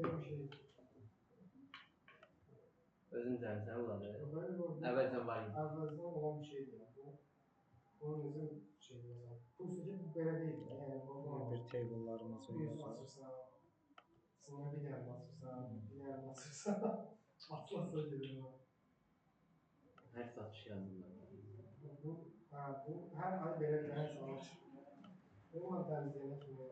böyle bir şey. Özün cəmisən bunları. Böyle Əvvəlcən var idi. Əvvəlcən olan bir şeydir yani. Bunun bizim şey mesela. Bu üstəki bu belə deyil. Yani bu bir table'larımızı bir yazalım. açırsan, sonra bir dənə açırsan, bir dənə açırsan, atlasın dedim. Hər satış yazdım ben. Bu hər ay belə bir dənə sana çıxır. Onunla təmizləyənə kimi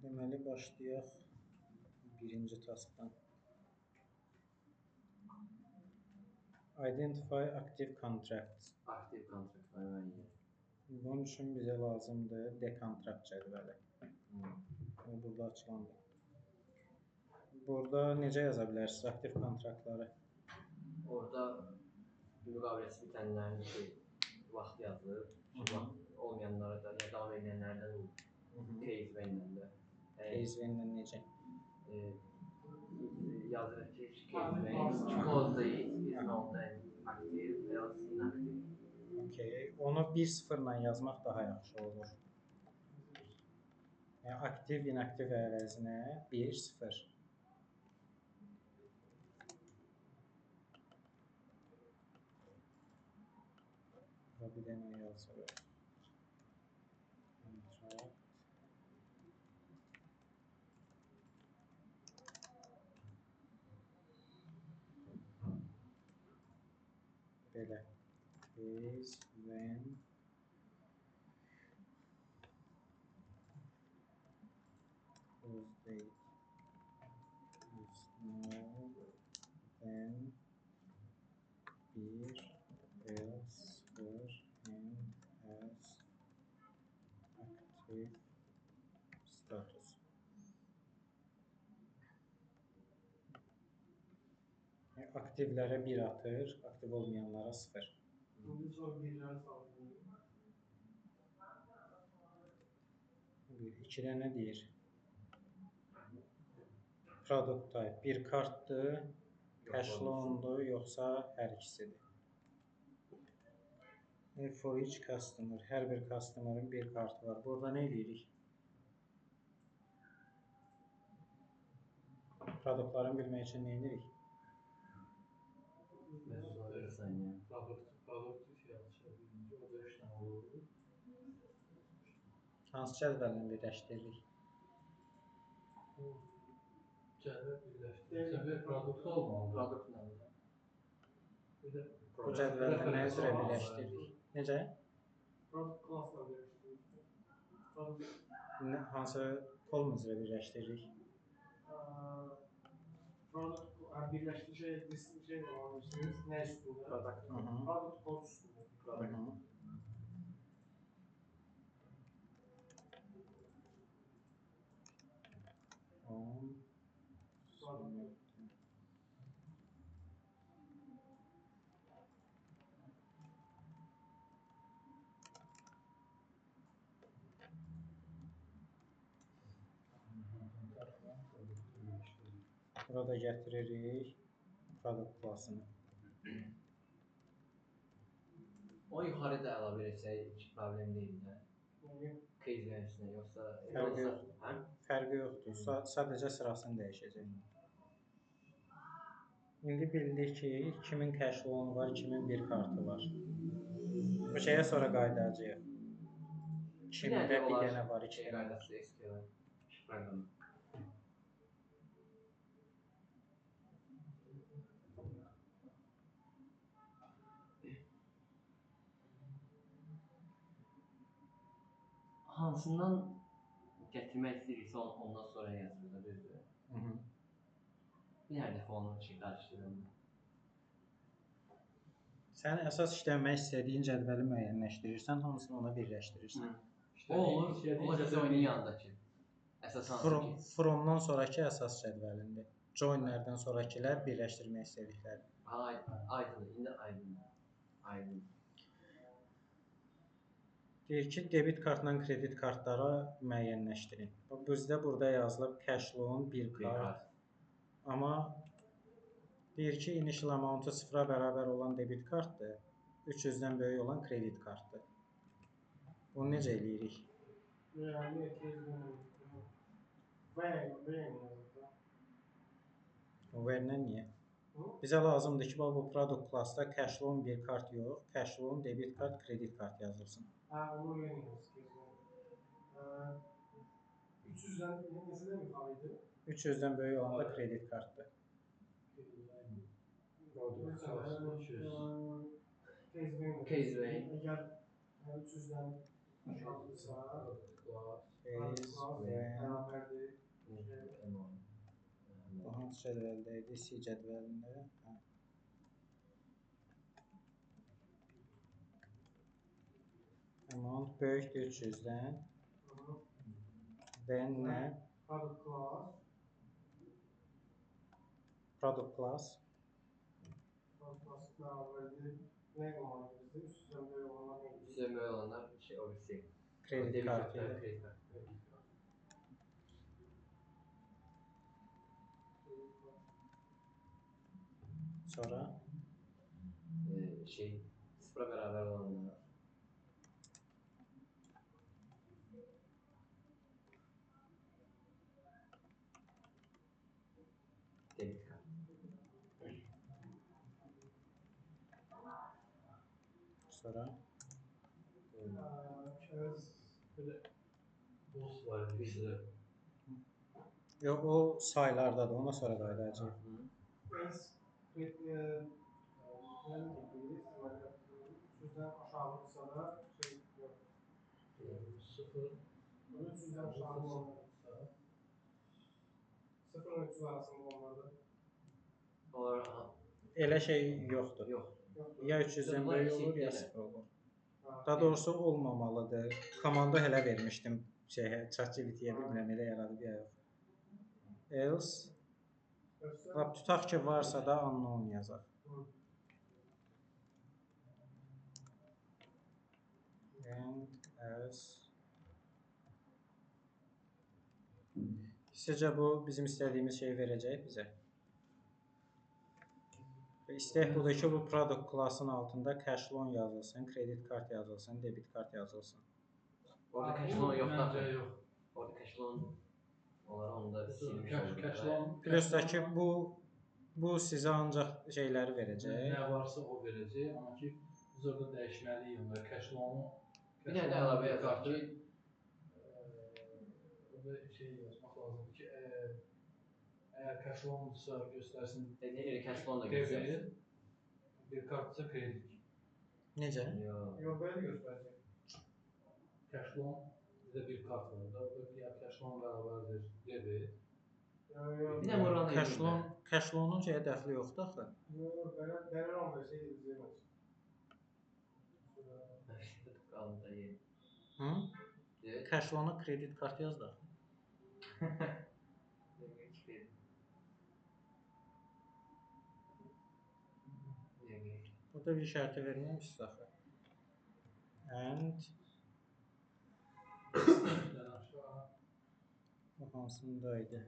Deməli başlayaq birinci taskdan. Identify active contracts. Aktiv kontraktlar müəyyən. Bunun üçün bizə lazımdır dekontrakt cədvəli. Burada açılandır. Burada necə yaza bilərsiniz aktiv kontraktları? Orada müqaviləsi bitənlərin vaxt yazılır. Vaxt olmayanlara da, ya davam edənlərdən case və Case və necə? Yazılır ki, case və close date is not active və inactive. Okay. Onu 1-0 ilə yazmaq daha yaxşı olur. Yəni aktiv, inaktiv əvəzinə 1-0. Və bir dənə yazırıq. Contract. Belə. Is when close date is no then 1 else and has active status. Aktivlərə 1 atır, aktiv olmayanlara 0. Bunun sonra birləri sağlayır. 2 dənə deyir. Product type. Bir kartdır, cash loandur, yoxsa hər ikisidir. For each customer. Hər bir customer'ın bir kartı var. Burada nə edirik? Produktların bilmək üçün nə edirik? Produktu fiyatı o da işlem olur. Hansı cədvəllə birləşdiririk? Cədvəl birləşdirir. Bir produkt olmalı. Produkt nədir? Bu cədvəllə nə üzrə birləşdiririk? Necə? Product class'la birləşdiririk. Hansı kolum üzrə birləşdiririk? Product birləşdirici şey almışsınız. Nə üstündə? Product code üstündə. Burada gətiririk product classını. O yuxarıda əlavə etsək problem deyil də. case versinə yoxsa Fərqi yox. hə? Fərqi yoxdur. Sadəcə sırasını dəyişəcək. İndi bildik ki, kimin cash loan var, kimin bir kartı var. Bu şeyə sonra qayıdacağıq. Kimdə bir dənə var, iki dənə var. Qaydası SQL şifrələnmə. Hansından gətirmək istəyirsə ondan sonra yazılır, düzdür? Hı-hı. Bir hər dəfə onun için qarşılayıram. Sən əsas işləmək istədiyin cədvəli müəyyənləşdirirsən, hamısını ona birləşdirirsən. O olur, olacaqsa oyunun yanındakı. Əsas hansı ki? Fromdan sonraki əsas cədvəlində. Joinlərdən sonrakilər birləşdirmək istədikləri. Aydın, indi aydın. Deyir ki, debit kartla kredit kartlara müəyyənləşdirin. Bizdə burada yazılıb cash loan bir kart. Amma deyir ki, initial amount'u sıfıra bərabər olan debit kartdır, 300-dən böyük olan kredit kartdır. Bunu necə eləyirik? Yani Verlə niyə? Bizə lazımdır ki, bu product class'da cash loan bir kart yox, cash loan debit kart, kredit kart yazılsın. onu öğreniyoruz. 300'den nesine mi kalıydı? 300-dən böyük olan da kredit kartdır. Case Wayne. Eğer 300'den aşağıysa beraberdi. Bu hansı cədvəldəydi? C cədvəlində. Amount böyükdür 300-dən. Then nə? Product class. Product class. Product class beraberdi. Ne olmalı bizde? 300'den böyle olanlar neydi? 300'den böyük olanlar obviously. Kredit kartıyla. Kredit kartı. Sonra Sıfıra beraber olanlar. Debit kart. Sonra Böyle Dost var bizdə. yox, o saylardadır, ona sonra qayıdacağıq. yani 300'den aşağıysa da yok. 300'den aşağı olmalı. 0-300 arasında olmalı. Onlar Elə şey yoxdur. yox. Ya 300-dən böyük olur, ya 0 olur. Daha doğrusu olmamalıdır. Komanda elə vermişdim ChatGPT-yə, bilmirəm elə yaradıb ya yox. Else tutaq ki, varsa da unknown yazaq. And as sizcə bu bizim istədiyimiz şeyi verəcək bizə. Və istək budur ki, bu product class'ın altında cash loan yazılsın, kredit kart yazılsın, debit kart yazılsın. Orada cash loan yox da. Yox. Orada cash loan onları onda silmiş olur. Cash loan. Plus da ki, bu sizə ancaq şeyləri verəcək. Nə varsa o verəcək, amma ki biz orada dəyişməliyik onları. Cash loan'u Bir dənə də əlavə yazaq ki, orada şey yazmaq lazımdır ki, əgər cash loan'dursa göstərsin. Dediyi cash loan da göstərsin. Bir kartsa kredi. Necə? Yox. Yok böyle gösterecek. Cash loan bizdə bir kart var da, orada ya cash loan bərabərdir debit. Bir də Murana Cash loan'un şeyə dəxli yoxdur axı. Yok ben olmuyor şey izleyemez. qaldı da yer. Hı? Cash loan'a kredit kart yaz da. Burada bir işareti verməmişsiniz axı. And bu hansındaydı?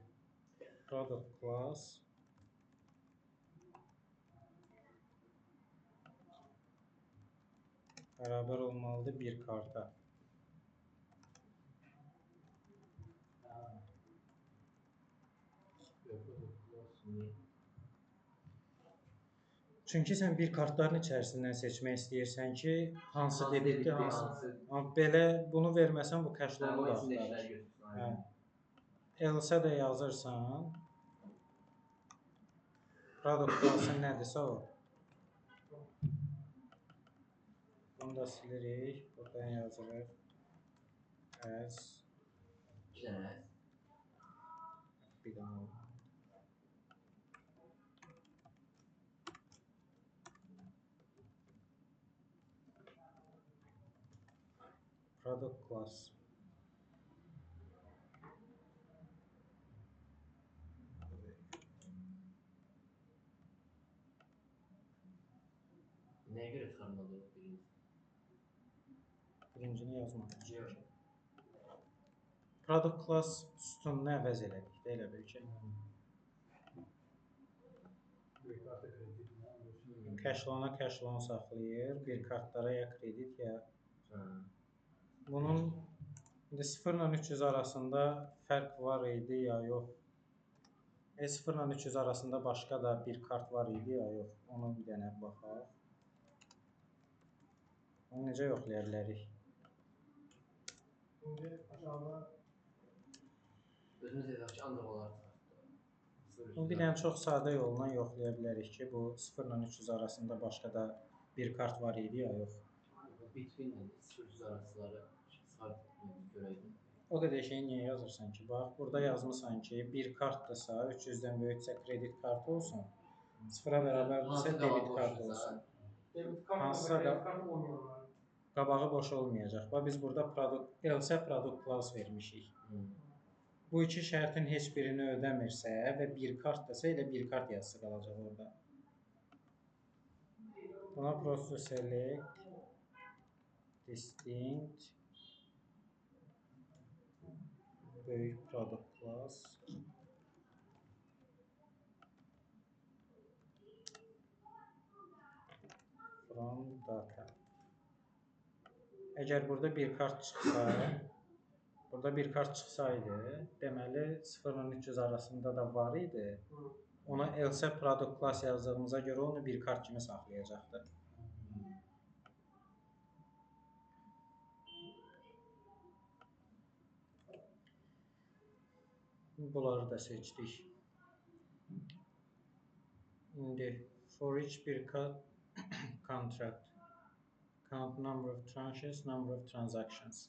Product class bərabər olmalıdır bir karta. Çünki sən bir kartların içərisindən seçmək istəyirsən ki, hansı Hansı debitdir, debitdir, hansı. hansı- Amma belə bunu verməsən bu cash Hə, loan-u o da içində axtarır. işlər götürsün. Hə. aynen. Else də yazırsan. Product class-ın nədirsə o. Bunu da silirik. Buradan yazırıq. As İki dənə. bir dənə oldu. Product class. Nəyə görə çıxarmadı o birinci? Birincini yazmadım. Yox. Product class sütununu əvəz elədik də elə bil ki. Bir kartı kreditlə. Cash loan-a cash loan saxlayır. Bir kartlara ya kredit ya. Hə. Bunun indi 0 ilə 300 arasında fərq var idi ya yox. 0 ilə 300 arasında başqa da bir kart var idi ya yox. Onu bir dənə baxaq. Onu necə yoxlaya bilərik? Şimdi aşağıda Özümüz yazaq ki, ancaq olar. Bu bir dənə çox sadə yolla yoxlaya bilərik ki, bu 0 ilə 300 arasında başqa da bir kart var idi ya yox. Bitcoin ilə 0-100 arasıları çıxart görəydim. O qədər şeyi niyə yazırsan ki? Bax, burada yazmısan ki, bir kartdırsa 300-dən böyüksə kredit kartı olsun. 0-a bərabərdirsə debit kartı olsun. debit kart Hansısa ve da- kredi kartı oynuyorlar. Qabağı boş olmayacaq. Bax biz burada else product class vermişik. Bu iki şərtin heç birini ödəmirsə və bir kartdırsa elə bir kart yazısı qalacaq orada. Buna prosto select distinct böyük product class from data. Əgər burada bir kart çıxsaydı, deməli 0 ilə 300 arasında da var idi. Ona else product class yazdığımıza görə onu bir kart kimi saxlayacaqdı. Bunları da seçdik. İndi for each bir contract count number of tranches, number of transactions.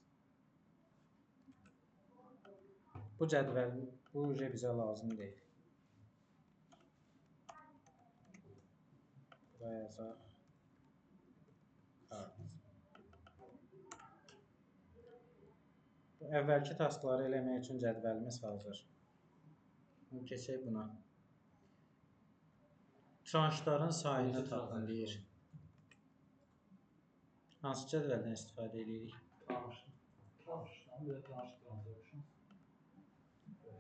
Bu cədvəl bu bizə lazım deyil. Buraya yazaq. Bu əvvəlki taskları eləmək üçün cədvəlimiz hazır. Keçək buna. Tranşların sayını tapın deyir. Hansı cədvəldən istifadə edirik? Tranşdan bir də tranş transaction.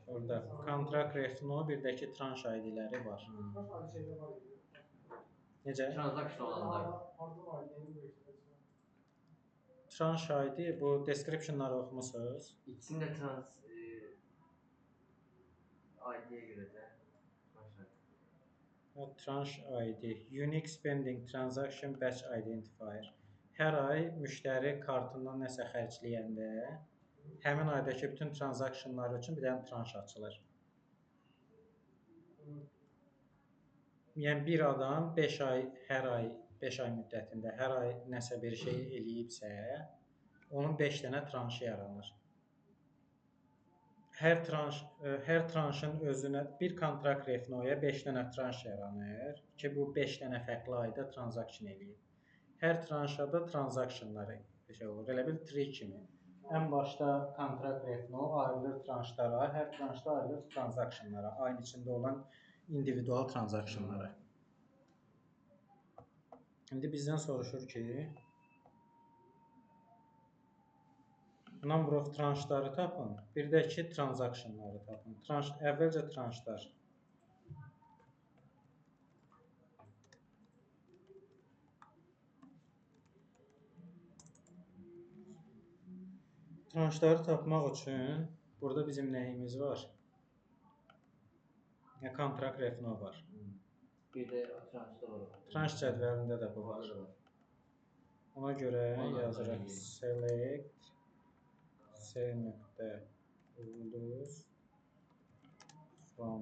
Orada contract refno, bir də ki tranş ID-ləri var. Kaç tane şeyde var idi? Necə? Transaction olanda. Orada var, yeni bir işte. Tranş ID bu descriptionları oxumusunuz. İkisini də ID-yə görə də. Tranş ID, Unique Spending Transaction Batch Identifier. Hər ay müştəri kartından nəsə xərcləyəndə həmin aydakı bütün transaksiyonlar üçün bir dənə tranş açılır. Yəni bir adam 5 ay, hər ay 5 ay müddətində hər ay nəsə bir şey eləyibsə, onun 5 dənə tranşı yaranır. Hər tranşın özünə bir kontrakt refnoya 5 dənə tranş yaranır ki, bu 5 dənə fərqli ayda transaksiyon eləyir. Hər tranşda transaksiyonları şey olur. Elə bil tree kimi. Ən başda kontrakt refno ayrılır tranşlara, hər tranşda ayrılır transaksiyonlara, ayın içində olan individual transaksiyonlara. İndi bizdən soruşur ki, number of tranşları tapın, bir də ki transaksiyonları tapın. Əvvəlcə tranşlar. Tranşları tapmaq üçün burada bizim nəyimiz var? Kontrakt refno var. Bir də transda var. Tranş cədvəlində də bu var. Orada da var. Ona görə Onu da yazırıq daxil select c.ulduz from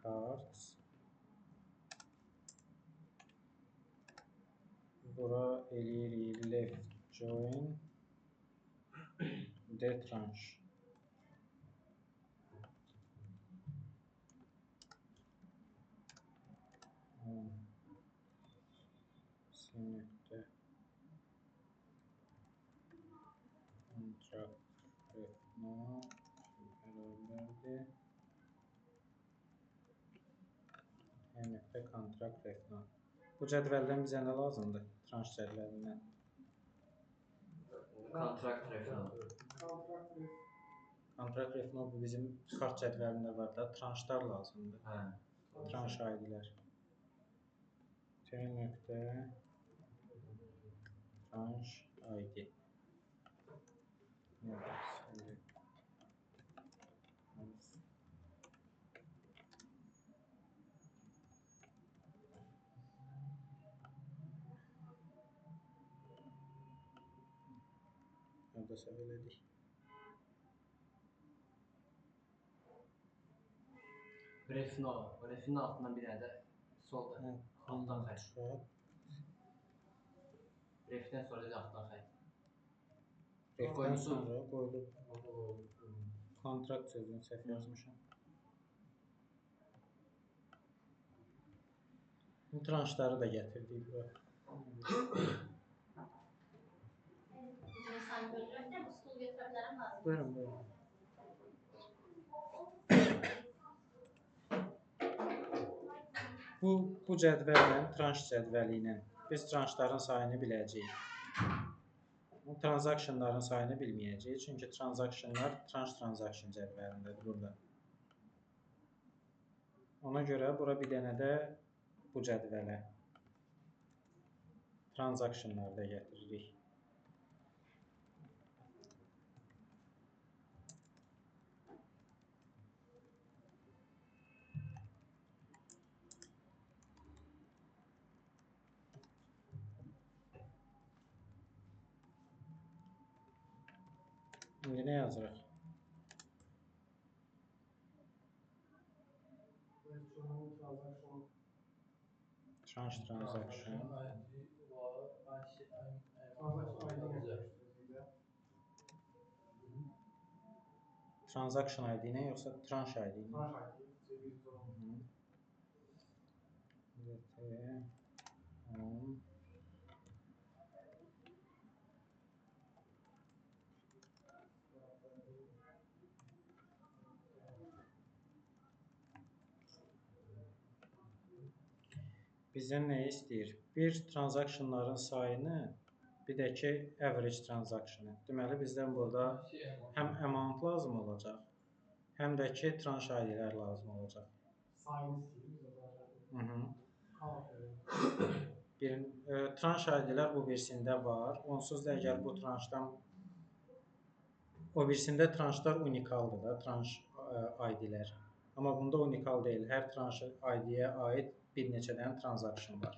cards. Bura eləyirik left join d tranş. C.nöqtə contract refno bərabərdir. C.nöqtə contract refno. Bu cədvəldən bizə nə lazımdır? Tranş cədvəlindən. Kontrakt refno. Kontrakt refno bu bizim kart cədvəlində var da, tranşlar lazımdır. Hə. Tranş ID'lər. C.nöqtə tranş ID. Orada səhv elədik. Refno. Refnin altından bir dənə də solda. Altdan xətt. Refdən sonra da altdan xətt. Refdən sonra qoyulub. Kontrakt sözünü səhv yazmışam. Bu tranşları da gətirdik bura. Buyurun, buyurun. Bu cədvəllə, tranş cədvəli ilə biz tranşların sayını biləcəyik. Transaksiyonların sayını bilməyəcəyik. Çünki transaksiyonlar transaksiyon cədvəlindədir burada. Ona görə bura bir dənə də bu cədvələ transaksiyonları da gətiririk. İndi nə yazırıq? Tranş transaction. Transaction ID nə yoxsa tranş ID nə? Bizdən nə istəyir? Bir transaksiyonların sayını, bir də ki average transactionu. Deməli bizdən burada həm amount lazım olacaq, həm də ki tranş ID-lər lazım olacaq. Sayını istəyir. Tranş ID-lər bu birisində var. Onsuz da əgər bu tranşdan o birisində tranşlar unikaldır da, tranş ID-lər. Amma bunda unikal deyil. Hər tranş ID-yə aid bir neçə dənə transaksiyon var.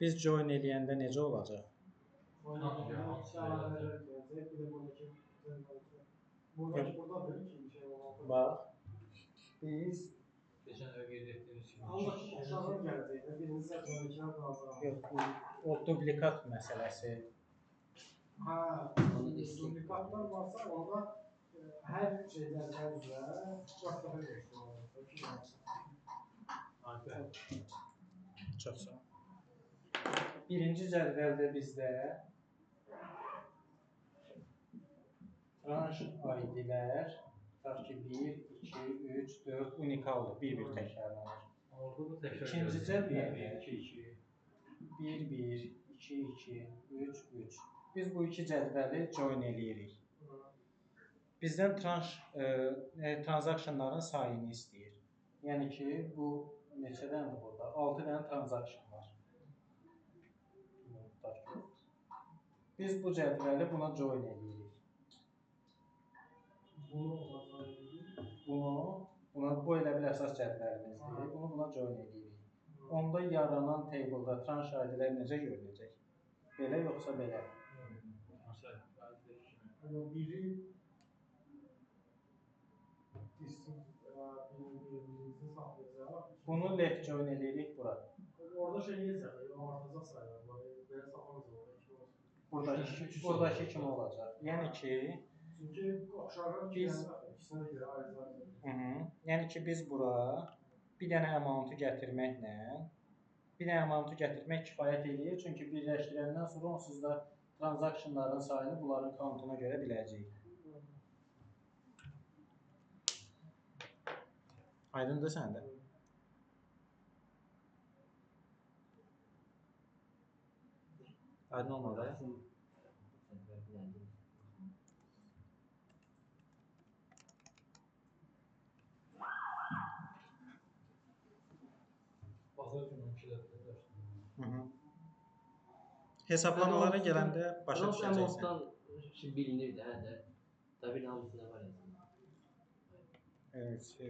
Biz join eləyəndə necə olacaq? Bax, biz o dublikat məsələsi. Duplikatlar varsa orada hər şeydən üzrə başqa bir Çox sağ ol. Birinci cədvəldə bizdə tranş ID-lər tutaq ki 1, 2, 3, 4 unikaldır, bir-bir təkrarlanır. İkinci cədvəldə 1, 1, 2, 2, 3, 3. Biz bu iki cədvəli join eləyirik. Bizdən transaksiyonların sayını istəyir. Yəni ki, bu neçə dənədir burada? 6 dənə transaksiyon var. Biz bu cədvəli buna join eləyirik. Bu əsas cədvəlimizdir. Bunu buna join edirik. Onda yaranan table'da tranş ID-lər necə görünəcək? Belə yoxsa belə? Biri birincisini saxlayacaq. Bunu left join edirik bura. Orada şey yiyəcək, artıracaq sayılar. Belə saxlamayacaq. Buradakı kimi olacaq. Yəni ki, Çünki aşağı ikisinə görə ayrı-ayrı. Yəni ki, biz bura bir dənə amount-u gətirməklə, bir dənə amount-u gətirmək kifayət edir. Çünki birləşdirəndən sonra onsuz da transaksiyonların sayını bunların countuna görə biləcəyik. Aydındır səndə? Aydın olmadı. Bazar günü 2-də Hesablamalara gələndə başa düşəcəksən. Amountdan bilinir də, hə də. Təbii hamısında var yazılır. Evet, CY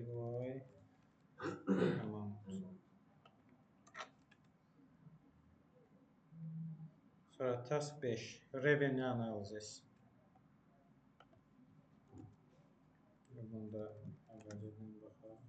amount. Sonra task 5, revenue analysis. Bunda əvvəlcədən baxaq.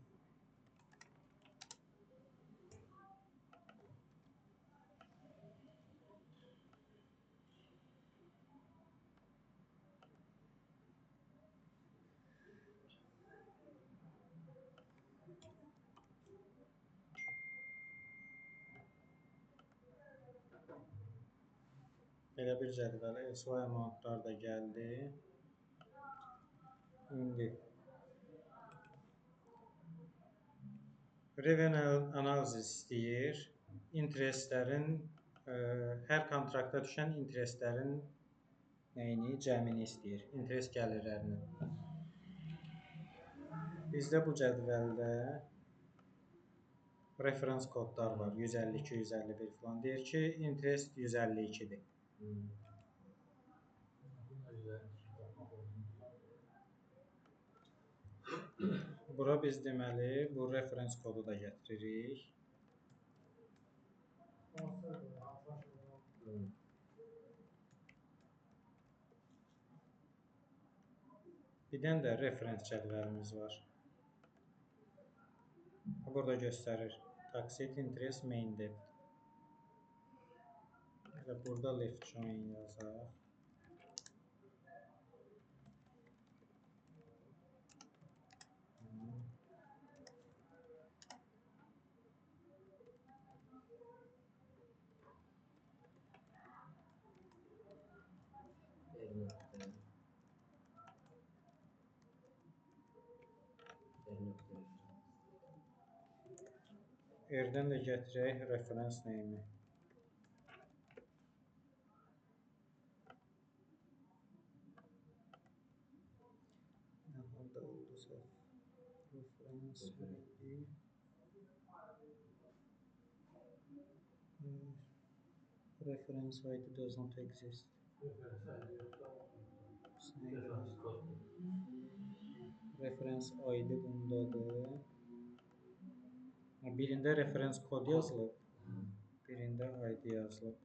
Belə bir cədvələ SY amountlar da gəldi. İndi revenue analysis istəyir. Interestlərin, hər kontrakta düşən interestlərin nəyini, cəmini istəyir. Interest gəlirlərini. Bizdə bu cədvəldə referans kodlar var. 152, 151 falan. Deyir ki, interest 152-dir. Bura biz deməli, bu referans kodu da gətiririk. Bir dənə də referans cədvəlimiz var. Burada göstərir. Taxit interest main debt. Burada left join yazaq. Erdən də gətirək referans name-i. Burada oldusa referans ID. Reference ID does not exist. Reference ID bundadır. Birində referans kod yazılıb, birində ID yazılıb.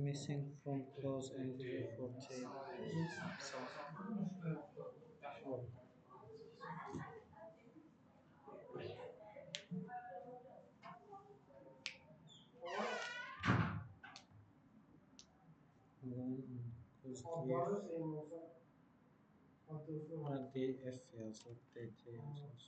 Missing from close entry for table. DF yazılıb, DT yazılıb.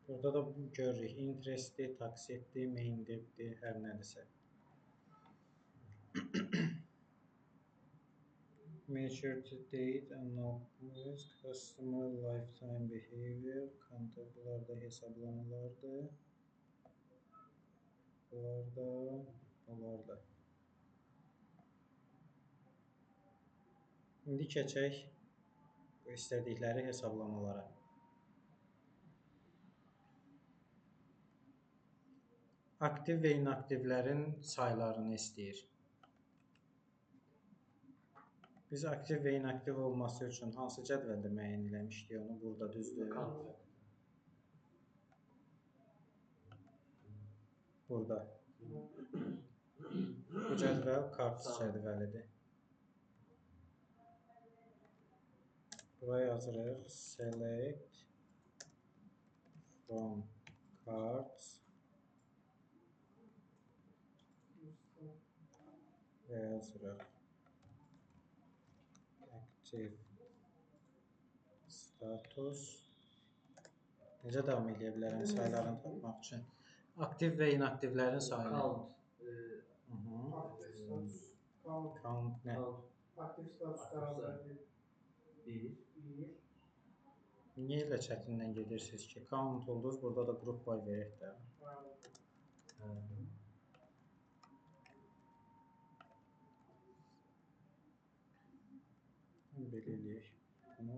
Burada da görürük, interestdir, taksitdir, main debtdir, hər nədirsə. Maturity date and no risk, customer lifetime behavior, bunlar da hesablamalardır. Bunlar da. İndi keçək bu istədikləri hesablamalara. aktiv və inaktivlərin saylarını istəyir. Biz aktiv və inaktiv olması üçün hansı cədvəldə müəyyən eləmişdik onu burada düzdür? Burada. Bu cədvəl kart cədvəlidir. Buraya yazırıq select from cards və yazırıq active status. Necə davam edə bilərəm saylarını tapmaq üçün? Aktiv və inaktivlərin sayını. Aktiv status, Count nə? aktiv status qararları 1. Niyə elə çətindən gedirsiniz ki? Count oldunuz, burada da group by verək də. Belə eləyək. Bunu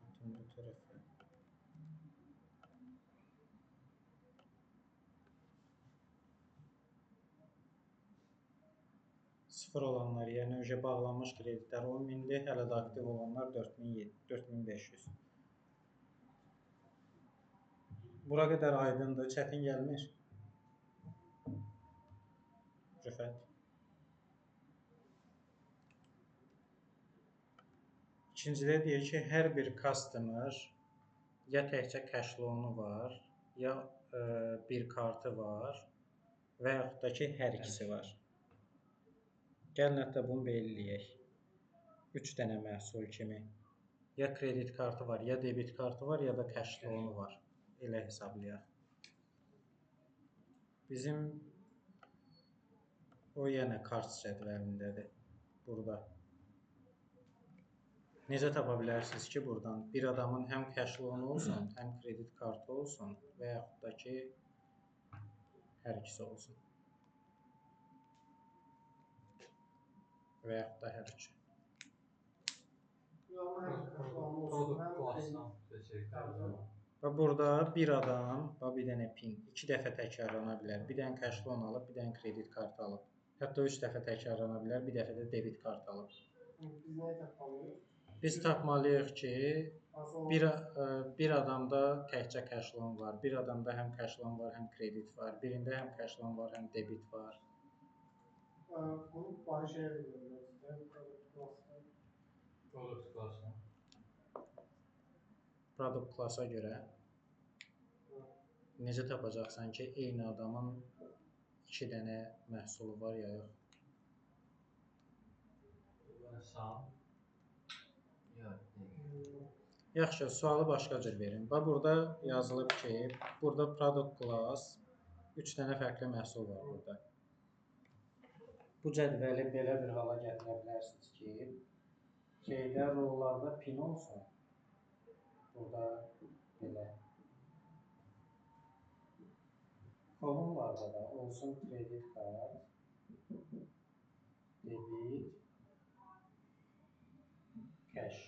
atın bu tərəfə. Sıfır olanlar, yəni önce bağlanmış kreditlər 10.000-dir, hələ də aktiv olanlar 4.500. Bura qədər aydındır, çətin gəlmir. Rüfət. İkincidə deyir ki, hər bir customer ya təkcə cash loan-u var, ya bir kartı var və yaxud da ki, hər ikisi var. Gəlin hətta bunu belirləyək. 3 dənə məhsul kimi. Ya kredit kartı var, ya debit kartı var, ya da cash loan-u var. Elə hesablayaq. Bizim o yenə kart cədvəlindədir. Burada. Necə tapa bilərsiniz ki, buradan bir adamın həm cash loan-u olsun, həm kredit kartı olsun və yaxud da ki, hər ikisi olsun. Və yaxud da hər üçü. Və burada bir adam, bir dənə pin 2 dəfə təkrarlana bilər. Bir dənə cash loan alıb, bir dənə kredit kartı alıb. Hətta 3 dəfə təkrarlana bilər, bir dəfə də debit kartı alıb. Biz nəyi tapmalıyıq? Biz tapmalıyıq ki, bir adamda təkcə cash loan var, bir adamda həm cash loan var, həm kredit var, birində həm cash loan var, həm debit var. Bunu bari şeyə bilmirəm. Product klasa görə necə tapacaqsan ki, eyni adamın 2 dənə məhsulu var ya yox? Yaxşı, sualı başqa cür verin. Burada yazılıb ki, burada product class 3 dənə fərqli məhsul var burada. Bu cədvəli belə bir hala gətirə bilərsiniz ki, şeydə rollarda pin olsun. Burada belə. Kolonlarda da olsun kredit kart, debit, cash.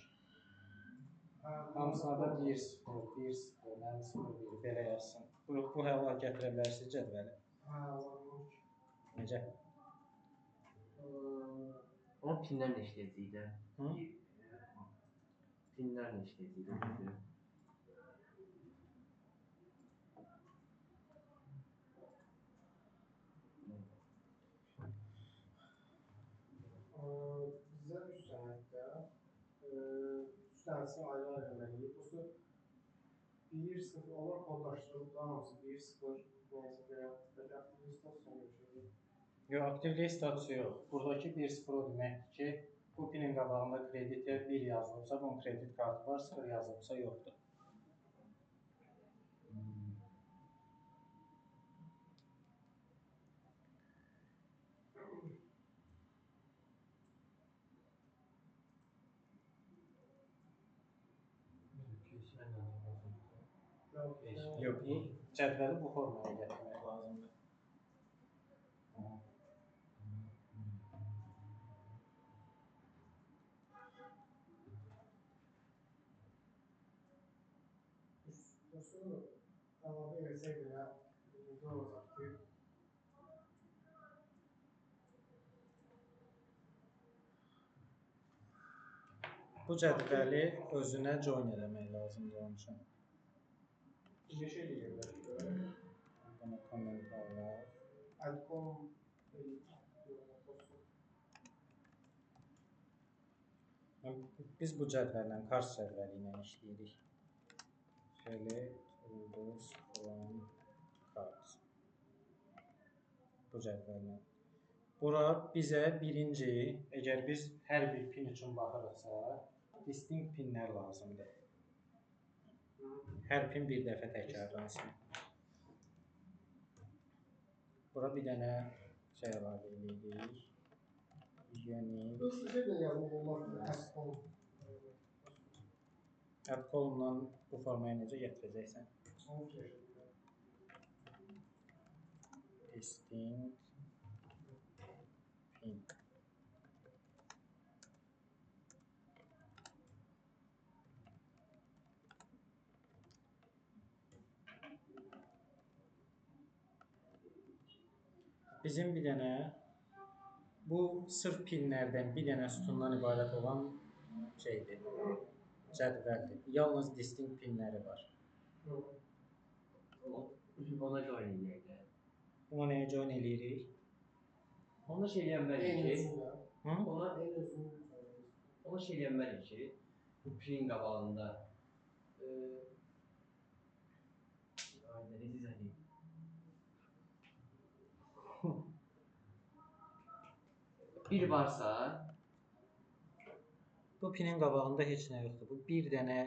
Hamısına da 1-0, 1-0, mənim 0-1 belə yazsın. Bu hala gətirə bilərsiniz cədvəli. Necə? Onun pinlərlə işləyəcəyik də. Pinlərlə işləyəcəyik də. Bizə 3 sənəddə 3 dənəsi ayrı-ayrı əməliyik. Bu 1-0 onlar kodlaşdırılıbdan hamısı 1-0 neysə belə aktivlik statusuna görüşəcək. Yox, aktivlik statusu yox. Buradakı 1-0 o deməkdir ki, bu pinin qabağında kreditə 1 yazılıbsa, bunun kredit kartı var, 0 yazılıbsa yoxdur. Yox, cədvəli bu formaya gətirmək lazımdır. əlavə etsək belə ne olacaq ki, Bu cədvəli özünə join eləmək lazımdır onun üçün. neçə eləyirlər? Buna kommentarlar. Adcom Biz bu cədvəllə, kars cədvəli ilə işləyirik. Select rules from cards. Bu cədvəllə. Bura bizə birinci, əgər biz hər bir pin üçün baxırıqsa, distinct pinlər lazımdır. Hər pin bir dəfə təkrarlansın. Bura bir dənə şey əlavə edirik. Unique. Nasıl şey de yazmaq olmaz. Add column-dan bu formaya necə gətirəcəksən? Distinct pin. Bizim bir dənə bu sırf pinlərdən bir dənə sütundan ibarət olan şeydir, cədvəldir. Yalnız distinct pinləri var. Ona join eləyək də. Buna nəyə join eləyirik? Ona şey eləyənmərik ki, Ona en özünü ona şey eləyənmərik ki, bu pin qabağında ayda rediz edeyim. Bir varsa, Bu pinin qabağında heç nə yoxdur. Bu bir dənə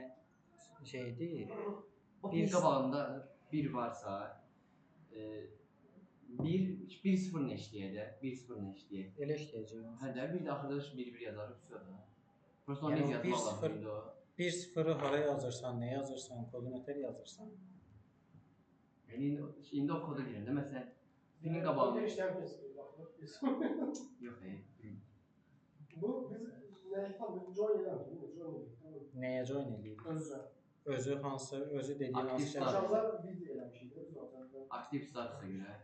şeydir. o pin qabağında bir varsa, 1-0 neşliyə də, 1-0 neşliyə. Elə işləyəcəyik. Hə də, bir də axırda 1-1 yazarıq, sonra. Prosta onu Yəni yazmaq lazımdır o. 1-0-ı hara yazırsan, nə yazırsan, kodu nətər yazırsan? Yəni indi o koda girəndə, məsələn, pinin qabağında... Yox, Bu biz nəyə tam join eləmişik, Nəyə join eləyirik? Özü. Özü hansı, özü dediyin hansı Aktiv şey? status. Aşağıda video eləmişik, zaten. Aktiv statusa görə.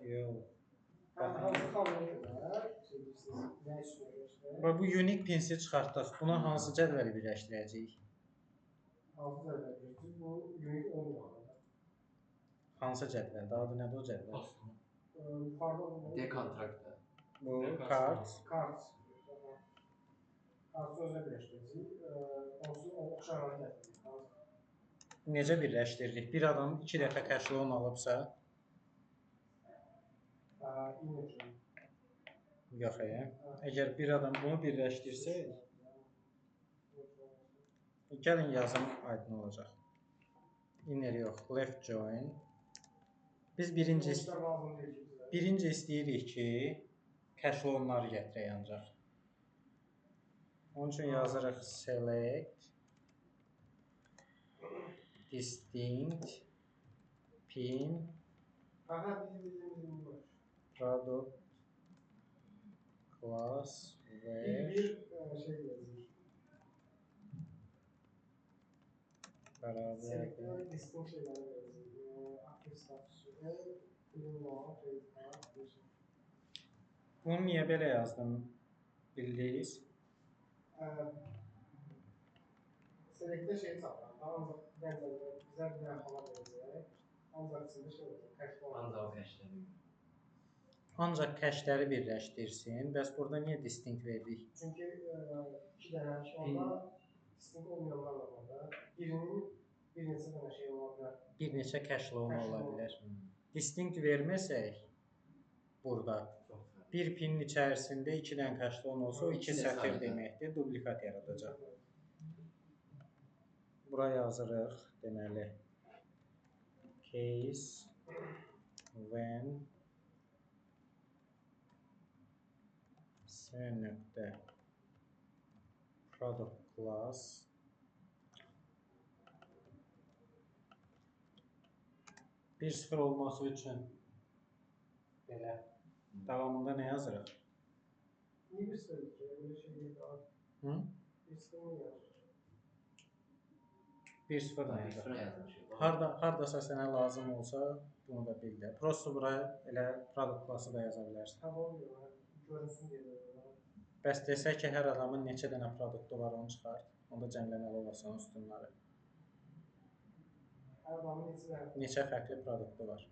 Yox. Hansı kanallar, nə istiyorsunuz? Bax bu unique pinsi çıxartdıq. Buna hansı cədvəli birləşdirəcəyik? Hansı cədvəl? Bu unique olmuyor. Hansı cədvəldə? Adı nədir o cədvəl? Yukarıda Dekontraktda. Bu kart. Kart. Kartı özə birləşdirəcəyik. Onsuz oxşarları gətirdik. Necə birləşdiririk? Bir adam 2 dəfə cash-loan alıbsa? İmece. Yox, əgər bir adam bunu birləşdirsə, gəlin yazım aydın olacaq. Inner yox, left join. Biz birinci istəyirik ki, cash-loanları gətirək ancaq. Onun üçün yazırıq select distinct pin product class ve beraber bunu niye böyle yazdım bildiniz? Select'te şey saplar. Ancaq bizə bir hala verəcək. Ancaq içində şey olacaq. Ancaq o kəşləri. Ancaq cache-ləri birləşdirsin. Bəs burada niyə distinct verdik? Çünki 2 dənə onda distinct olmayanlar da var da. Birinin bir neçə dənə şey ola bilər. Bir neçə cache loan ola bilər. Distinct verməsək burada bir pinin içərisində 2 dənə cache loan olsa o 2 sətir deməkdir. Dublikat yaradacaq. Bura yazırıq deməli case when s.nöqtə product class bir sıfır olması üçün belə davamında nə yazırıq? Niyə bir sıfır ki? Öyle şey değil. Hı? Bir sıfır mı yazır? 1-0 Sıfıra yazır. yazmışıq. Hardasa sənə lazım olsa bunu da bil də. Prosta bura elə produkt klası da yaza bilərsən. Tamam diyor. Görünsün diye böyle. Bəs desək ki, hər adamın neçə dənə produktu var, onu çıxart. Onda cəmləməli olasan üstünləri. Her adamın içine. Neçə fərqli produktu var.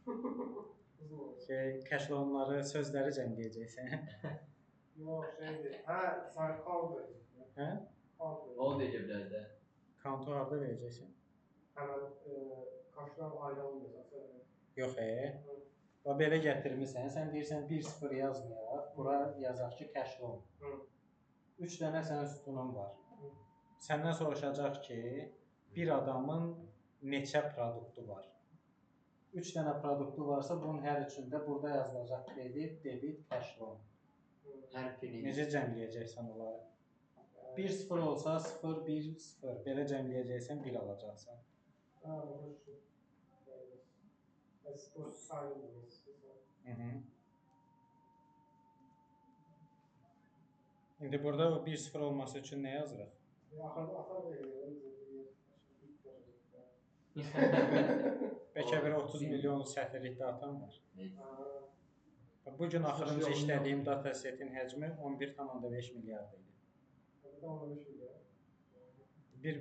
Uzun olur. Cashlownları, sözləri cəmləyəcəksən. Yok şeydi. Ha sen kal vereceksin. Hə? Kal Onu vereceksin. da deyə bilərdə. Countu harda verəcəksən? Hemen kaşlar ayrılmayacak. Yox, Və belə gətirmisən, sən deyirsən 1-0 yazmayaq, bura yazaq ki, cashlown. 3 dənə sənin sütunun var. Səndən soruşacaq ki, bir adamın neçə produktu var? 3 dənə produktu varsa, bunun hər üçündə burada yazılacaq kredit, debit, cashlown. Hər biri. Necə cəmləyəcəksən onları? 1-0 olsa 0-1-0. Belə cəmləyəcəksən 1 alacaqsan. Ha bu şu. Bu sayılmaz. İndi burada o 1-0 olması üçün nə yazırıq? Axırda atar da geliyor. Bəlkə bir 30 milyon sətirlikdə atan var. Bu gün axırıncı işlədiyim data setin həcmi 11,5 milyard idi.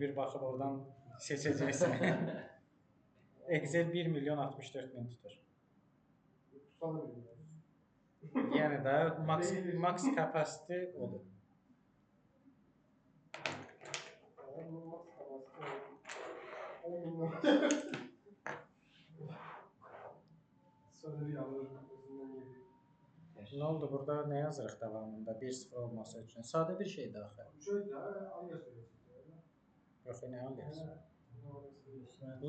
Bir baxıb oradan seçəcəksən. Excel 1 milyon 64 min tutur. Yəni də max capacity odur. Nə oldu burada? Nə yazırıq davamında? 1-0 olması üçün. Sadə bir şeydir axı. Yox, nə alıyorsun?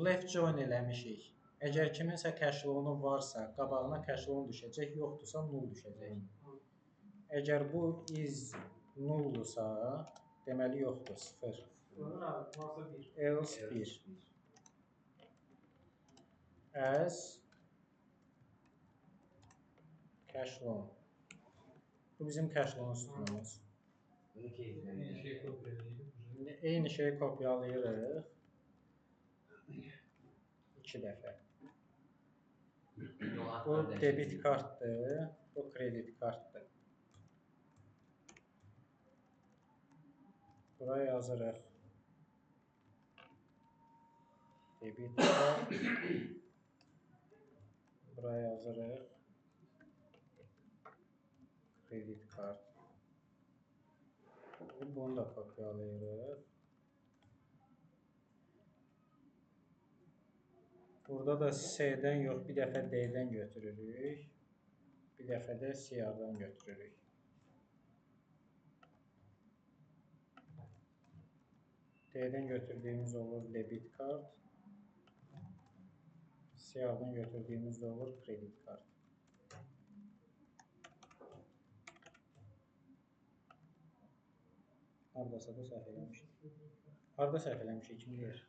Left join eləmişik. Əgər kiminsə cashlown'u varsa, qabağına cashlown düşəcək, yoxdursa null düşəcək. Əgər bu is nuldursa, deməli yoxdur, 0. Else 1. As cashlown. Bu bizim cashlown sütunumuz. Eyni şeyi kopyalayırıq. 2 dəfə. Bu debit kartdır, bu kredit kartdır. Buraya yazırıq. Debit kart. Buraya yazırıq. Kredit kart. Bunu da kopyalayırıq. Burada da C-dən yox, bir dəfə D-dən götürürük. Bir dəfə də C-dən götürürük. D-dən götürdüyümüz olur debit kart. C-dən götürdüyümüz də olur kredit kart. Haradasa da səhv eləmişik. Harada səhv eləmişik, kim deyir?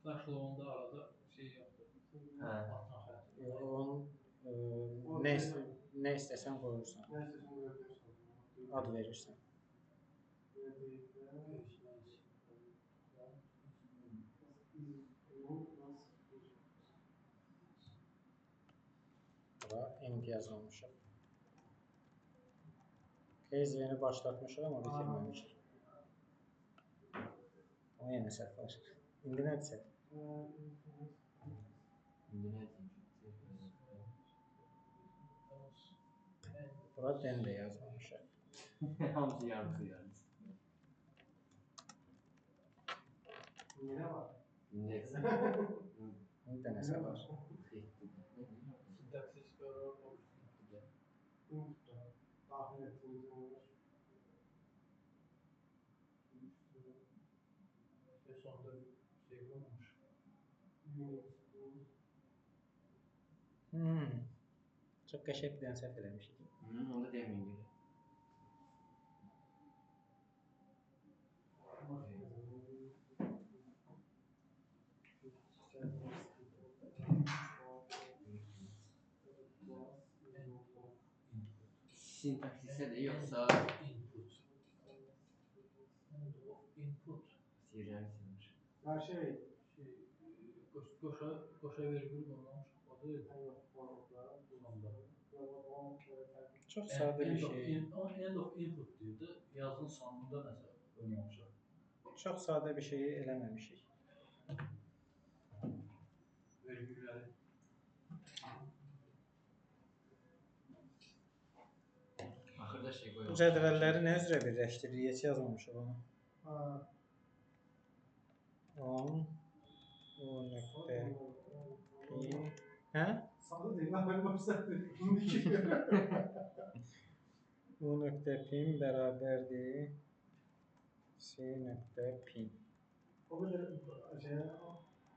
Cashlown'da arada şey yoxdur. Onun nə istəsən qoyursan. Ad verirsən. Bura end yazılmışıq. Case yeni başlatmışıq ama bitirməmişik. O yeni səhv var. İndi nədir səhv? Bura den də yazmamışıq. Hamısı yarısı. Yine var. Bir dənəsə var. Sintaksis error Tahmin ettiğimiz olur. ve sonunda bir şey olmamış. Çox qəşəng bir dənə səhv eləmişik. Onu da deməyin görə. sintaksiksə də yoxsa Input. End of input. istəyirəm silmiş. Her şey. Qoşa vergül olmamış. O da Yok, orada. sonda. Çox sadə bir şey. End of input deyildi. Yazının sonunda nəsə olmamışıq. Çox sadə bir şeyi eləməmişik. Vergülləri. Axırda şey Bu qoyulmuş. cədvəlləri nə üzrə birləşdiririk? Heç yazmamışıq onu. Ha. 10 o nöqtə pi. Hə? Salı değil, ben böyle başladım. Bunu iki. U nöqtə pin bərabərdir C nöqtə pin. O kadar şey,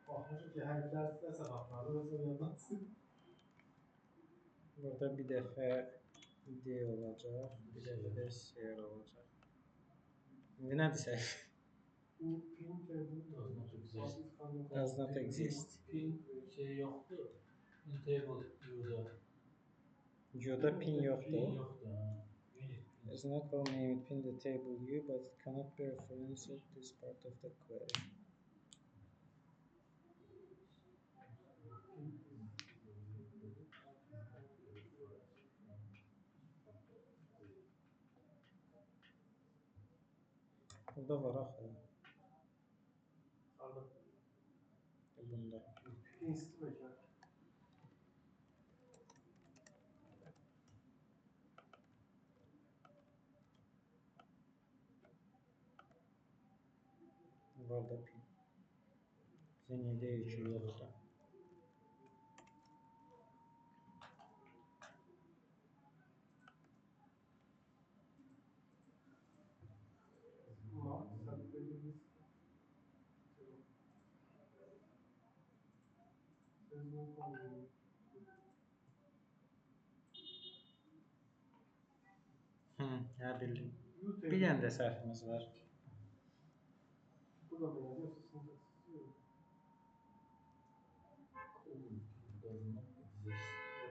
bakmışım ki her derste sabahlarda da söylüyorlar. Burada bir dəfə D olacaq, bir dəfə də C olacaq. İndi nə desək? Bu pin table Does not exist. Pin şey yoxdur. Intable user. Q'da pin yoxdur. Pin yoxdur. It's not all named pin the table U, but it cannot be referenced this part of the query. Burada var axı. Bunda. Pinsiz bekler. Var da pin. Bizə niyə deyir ki, yoxdur? Ama sen dediğiniz sözünün konuyu. Hə, bildim. YouTube. Bir dənə də səhvimiz var. Bu da böyle diyorsa sintaksisi yok.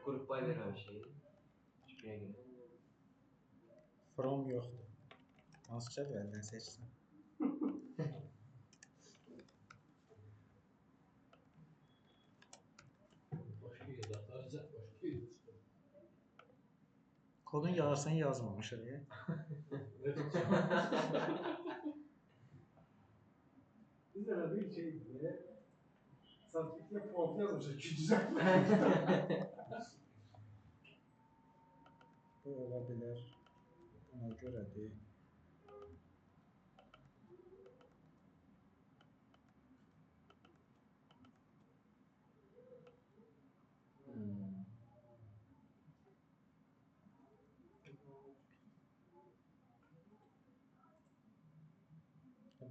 Qrupbay verməmişik. Şübhəyə görə. From yoxdur. Hansı cədvəldən seçsən? Başqa yerdə ataracaq, başqa yerdə çıxır. Kodun yarısını yazmamışıq. Biz de bir şey diye sattıkça prompt yazmışız. Küçücük. Bu ola bilər. Buna görədir.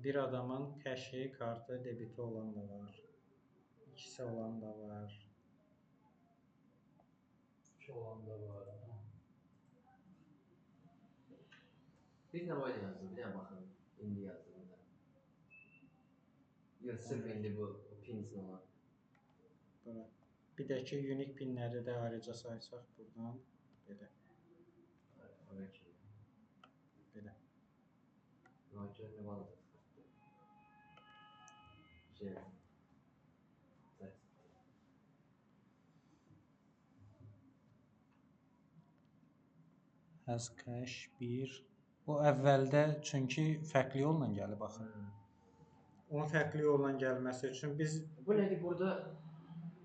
Bir adamın kəşi, kartı, debiti olan da var. İkisi olan da var. İki olan da var. Biz nə var yazdı? Bir dənə baxın. İndi yazdığında. Yox, sırf indi bu pinsin olan. Bura. Bir də ki, unik pinləri də ayrıca saysaq buradan. Belə. Oraya ki. Belə. Roger nə var? Şey. Has cash 1. O əvvəldə çünki fərqli yolla gəlib baxın. Onun fərqli yolla gəlməsi üçün biz Bu nədir burada?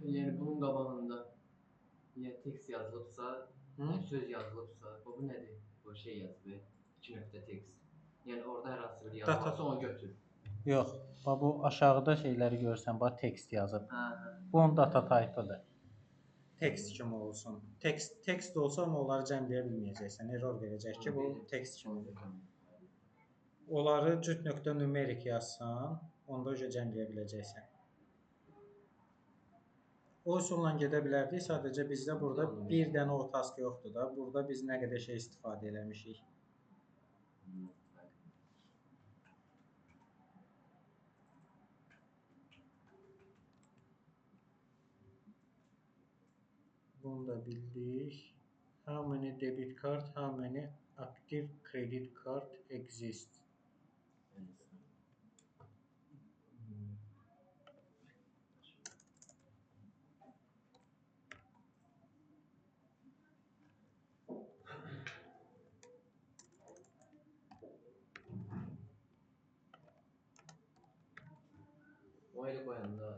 Yəni bunun qabağında ya tekst yazılıbsa, ya söz yazılıbsa, bu nədir? Bu şey yazılır. 2 nöqtə tekst. Yəni orada hər hansı bir yazı varsa onu götür. yox. Bax bu aşağıda şeyləri görsən, bax tekst yazıb. Bu onun data type-ıdır. Tekst kimi olsun. Tekst olsa amma onları cəmləyə bilməyəcəksən. Error verəcək ki, bu tekst kimidir. Onları cüt nöqtə numerik yazsan, onda öcə cəmləyə biləcəksən. O üsulla gedə bilərdik, sadəcə bizdə burada bir dənə o task yoxdur da. Burada biz nə qədər şey istifadə eləmişik. Bunu da bildik. How many debit card, how many active credit card exist? O elə qoyanda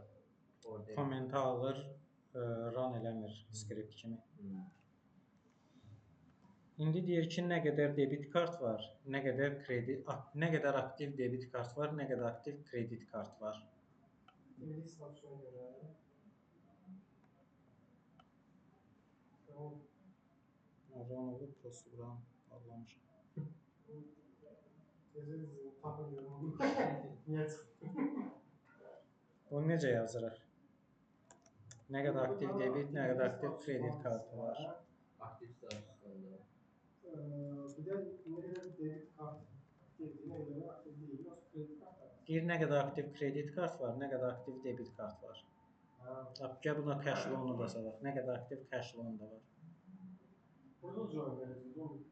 orada. Kommenti alır, run eləmir skript kimi. İndi deyir ki, nə qədər debit kart var, nə qədər aktiv debit kart var, nə qədər aktiv kredit kart var. Milli statusuna görə tamam. Run olub, program bağlamışam. Necə tapmıyorum. Niyə çıxdı? Bunu necə yazırıq? Nə qədər aktiv debit, nə qədər aktiv kredit kartı var. Aktiv statusunda. Bir də nə qədər debit kart girdi, nə qədər aktiv deyil, yoxsa kredit kart var? Deyir nə qədər aktiv kredit kart var, nə qədər aktiv debit kart var. Gəl buna cash loan-u da salaq. Nə qədər aktiv cash loan da var. Burada join verəcəyik, oğlum.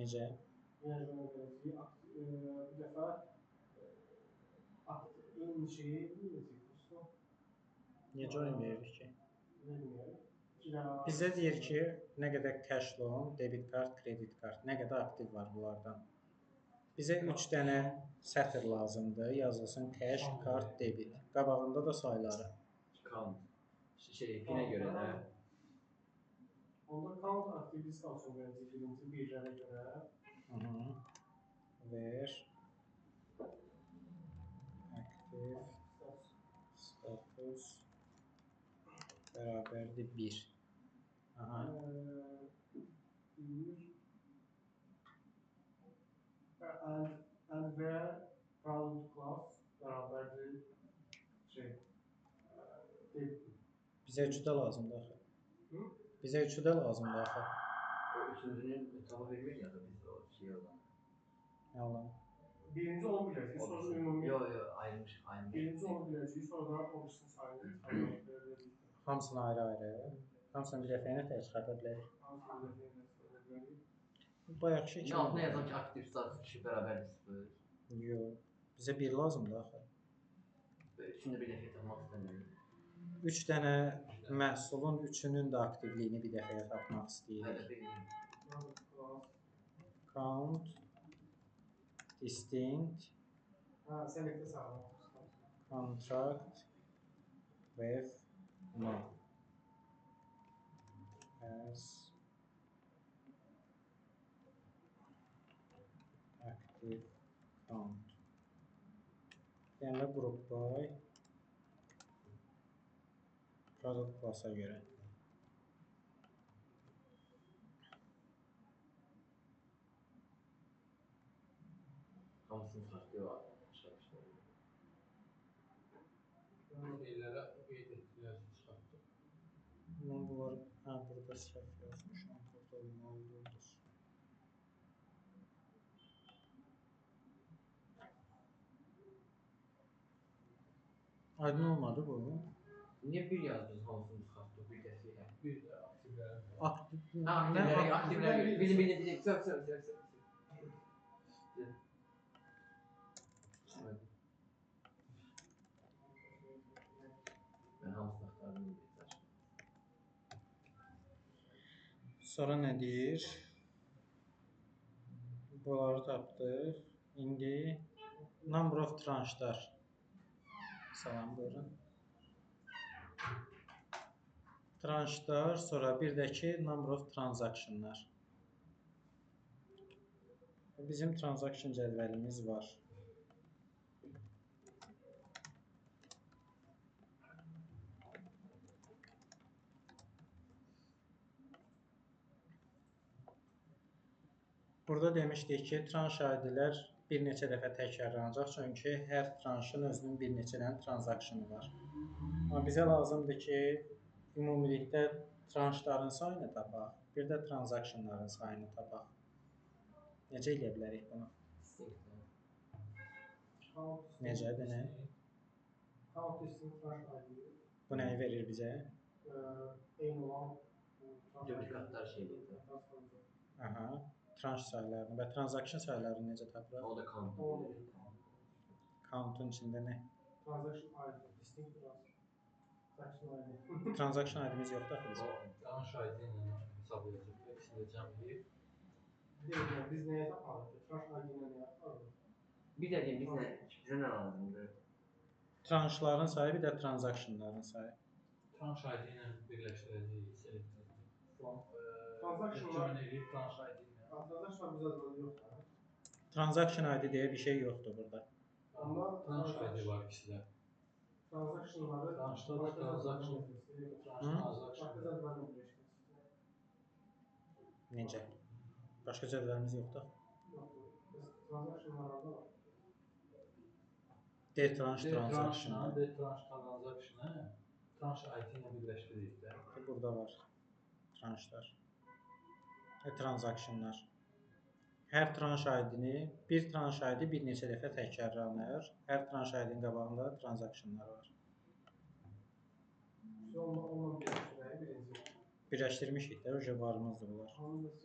Necə? Yəni join verəcəyik. Bir dəfə eyni şeyi bilməyəcək. Niyə join veririk ki? Bilmiyorum. Bizə deyir ki, nə qədər cash loan, debit kart, kredit kart, nə qədər aktiv var bunlardan. Bizə 3 dənə sətr lazımdır, yazılsın cash, kart, debit. Qabağında da sayları. Count. Pinə görə də. Onda count aktivli statusunu verəcək birinci birlərə görə. Ver. Aktiv status bərabərdir 1. And where product class bərabərdir Bizə 3 də lazımdır axı. Bizə 3 də lazımdır axı. O üçüncünün tamı vermir ya da biz o şey olan. Nə olan? Birinci onu biləcəyik, sonra ümumi. Yox, ayrılmış. Birinci onu biləcəyik, sonra da orisini sayılır. Hamısını ayrı-ayrı. Hamısını bir dəfə ilə çıxarda bilərik. Hamısını bir dəfə ilə çıxarda bilərik. Bayaqçı İçin altına yazan ki, aktiv status 2 bərabərdir 0. Yox. Bizə 1 lazımdır axı. Üçünü bir dəfə tapmaq istəmiyorum. 3 dənə məhsulun üçünün də aktivliyini bir dəfəyə tapmaq istəyirik. Count, distinct, Select-də sağlam. contract, ref, no. As active count. Yəni group by product class-a görə. Hamısını saxlıyor. Şeylərə qeyd etdilər, çıxartdıq. Mən bunları, burada səhv yazmışam, burada olmalıdır. Aydın olmadı bu. Niyə bir yazdınız hamısını çıxartdıq bir dəfəyə? Bir də aktivlərə. Aktivləri. Bilin. Söv. Ben hamısını axtardım. Sonra nə deyir? Bunları tapdıq. İndi number of tranşlar. Salam, buyurun. Tranşlar, sonra bir də ki, number of transactionlar. Bizim transaction cədvəlimiz var. Burada demişdik ki, tranş ID-lər bir neçə dəfə təkrarlanacaq, çünki hər tranşın özünün bir neçə dənə transactionu var. Amma bizə lazımdır ki, ümumilikdə tranşların sayını tapaq, bir də transactionların sayını tapaq. Necə eləyə bilərik bunu? Necədir, nə? Count distinct tranş ID. Bu nəyi verir bizə? Eyni olan Duplikatlar şeydir. Aha. Tranş sayılarını və transaction sayılarını necə tapırıq? O da count. Count'un içində nə? Transaction ID, distinct transaction ID. Transaction ID-miz yoxdur axı bizim. Tranş ID ilə hesablayacaq. İkisini də cəmləyib. Deyirəm, biz nəyə tapmalıyıq ki? Transaction ID ilə nəyə tapmalıyıq? Bir də deyim, bizə nə lazımdır? Tranşların sayı, bir də transactionların sayı. Tranş ID ilə birləşdirəcəyik. Transactionlar- Join edib tranş ID ilə. Transaction bizə adında yoxdur. Transaction ID deyə bir şey yoxdur burada. Amma Tranş ID var ikisi də. Transactionları Tranşda da transaction. başqa cədvəllə birləşdirsiniz. Necə? Başqa cədvəlimiz yoxdur. Yoxdur. Transactionlar orada var. D-tranş transaction. D-tranş transactionu tranş ID ilə birləşdiririk də. Burada var. Tranşlar. Transactionlar. Hər tranş ID-ni, bir tranş ID bir neçə dəfə təkrarlanır. Hər tranş ID-nin qabağında transactionlar var. Onunla birləşdirək, birinci. Birləşdirmişik də, öncə varımızdır bunlar.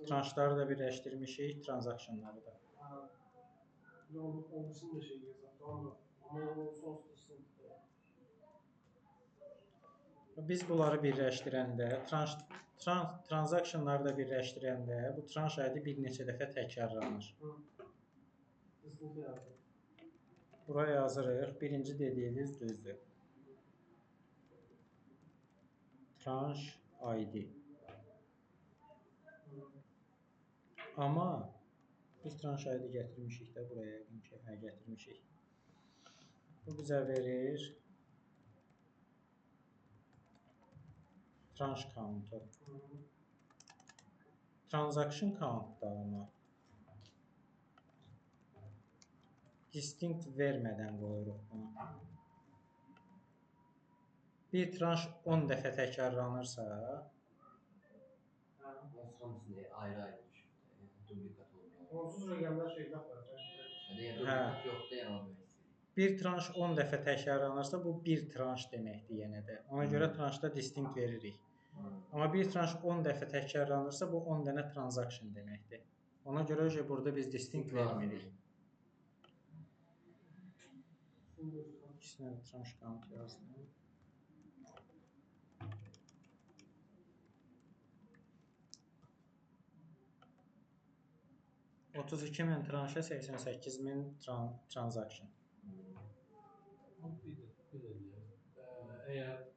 Tranşları da birləşdirmişik, transactionları da. Onun için de şey yazar. Ama o sos distinct. Biz bunları birləşdirəndə, transactionları da birləşdirəndə bu tranş ID bir neçə dəfə təkrarlanır. Distinct yazır. Buraya yazırıq. Birinci dediyiniz düzdür. Tranş ID. Amma biz tranş ID gətirmişik də buraya yəqin ki, gətirmişik. Bu bizə verir tranş count'u. Transaction count'da amma distinct vermədən qoyuruq bunu. Bir tranş 10 dəfə təkrarlanırsa, Hamısını ayrı-ayrı düşür. Duplikat olur. Onsuz rəqəmlər şeydə var. Yəni duplikat yoxdur, yəni o demək istəyir. bir tranş 10 dəfə təkrarlanırsa, bu bir tranş deməkdir yenə də. Ona görə tranşda distinct veririk. Amma bir tranş 10 dəfə təkrarlanırsa, bu 10 dənə transaction deməkdir. Ona görə burada biz distinct vermirik. İkisinə də tranş count yazdım. 32.000 tranşa 88.000 transaction. Bir də deyək. Əgər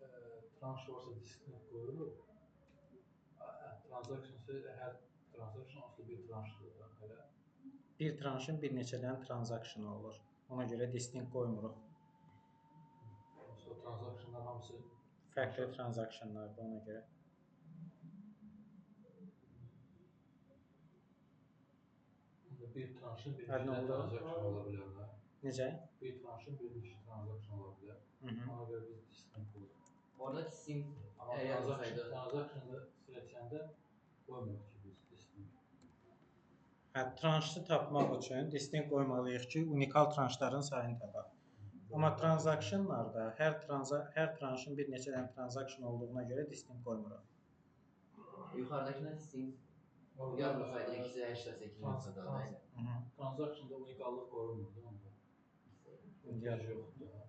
tranş varsa distinct qoyuruq. Transaction hər transaction aslı bir tranşdır da, elə. Bir tranşın bir neçədən transaction olur. Ona görə distinct qoymuruq. O transactionlar hamısı Fərqli transactionlardır ona görə. Bir tranşın bir neçə transaction ola bilər də. Necə? Bir tranşın bir neçə transaction ola bilər. Ona görə biz distinct qoyuruq. Orada distinct Transaction'da seçəndə qoymuruq ki, biz distinct. Tranşı tapmaq üçün distinct qoymalıyıq ki, unikal tranşların sayını tapaq. Amma transactionlarda hər tranşın bir neçədən transaction olduğuna görə distinct qoymuruq. Yuxarıdakına distinct yazmasaydı ikisi 88 olsa Transaction'da unikallıq qorunmur da onda. İhtiyac yoxdur da.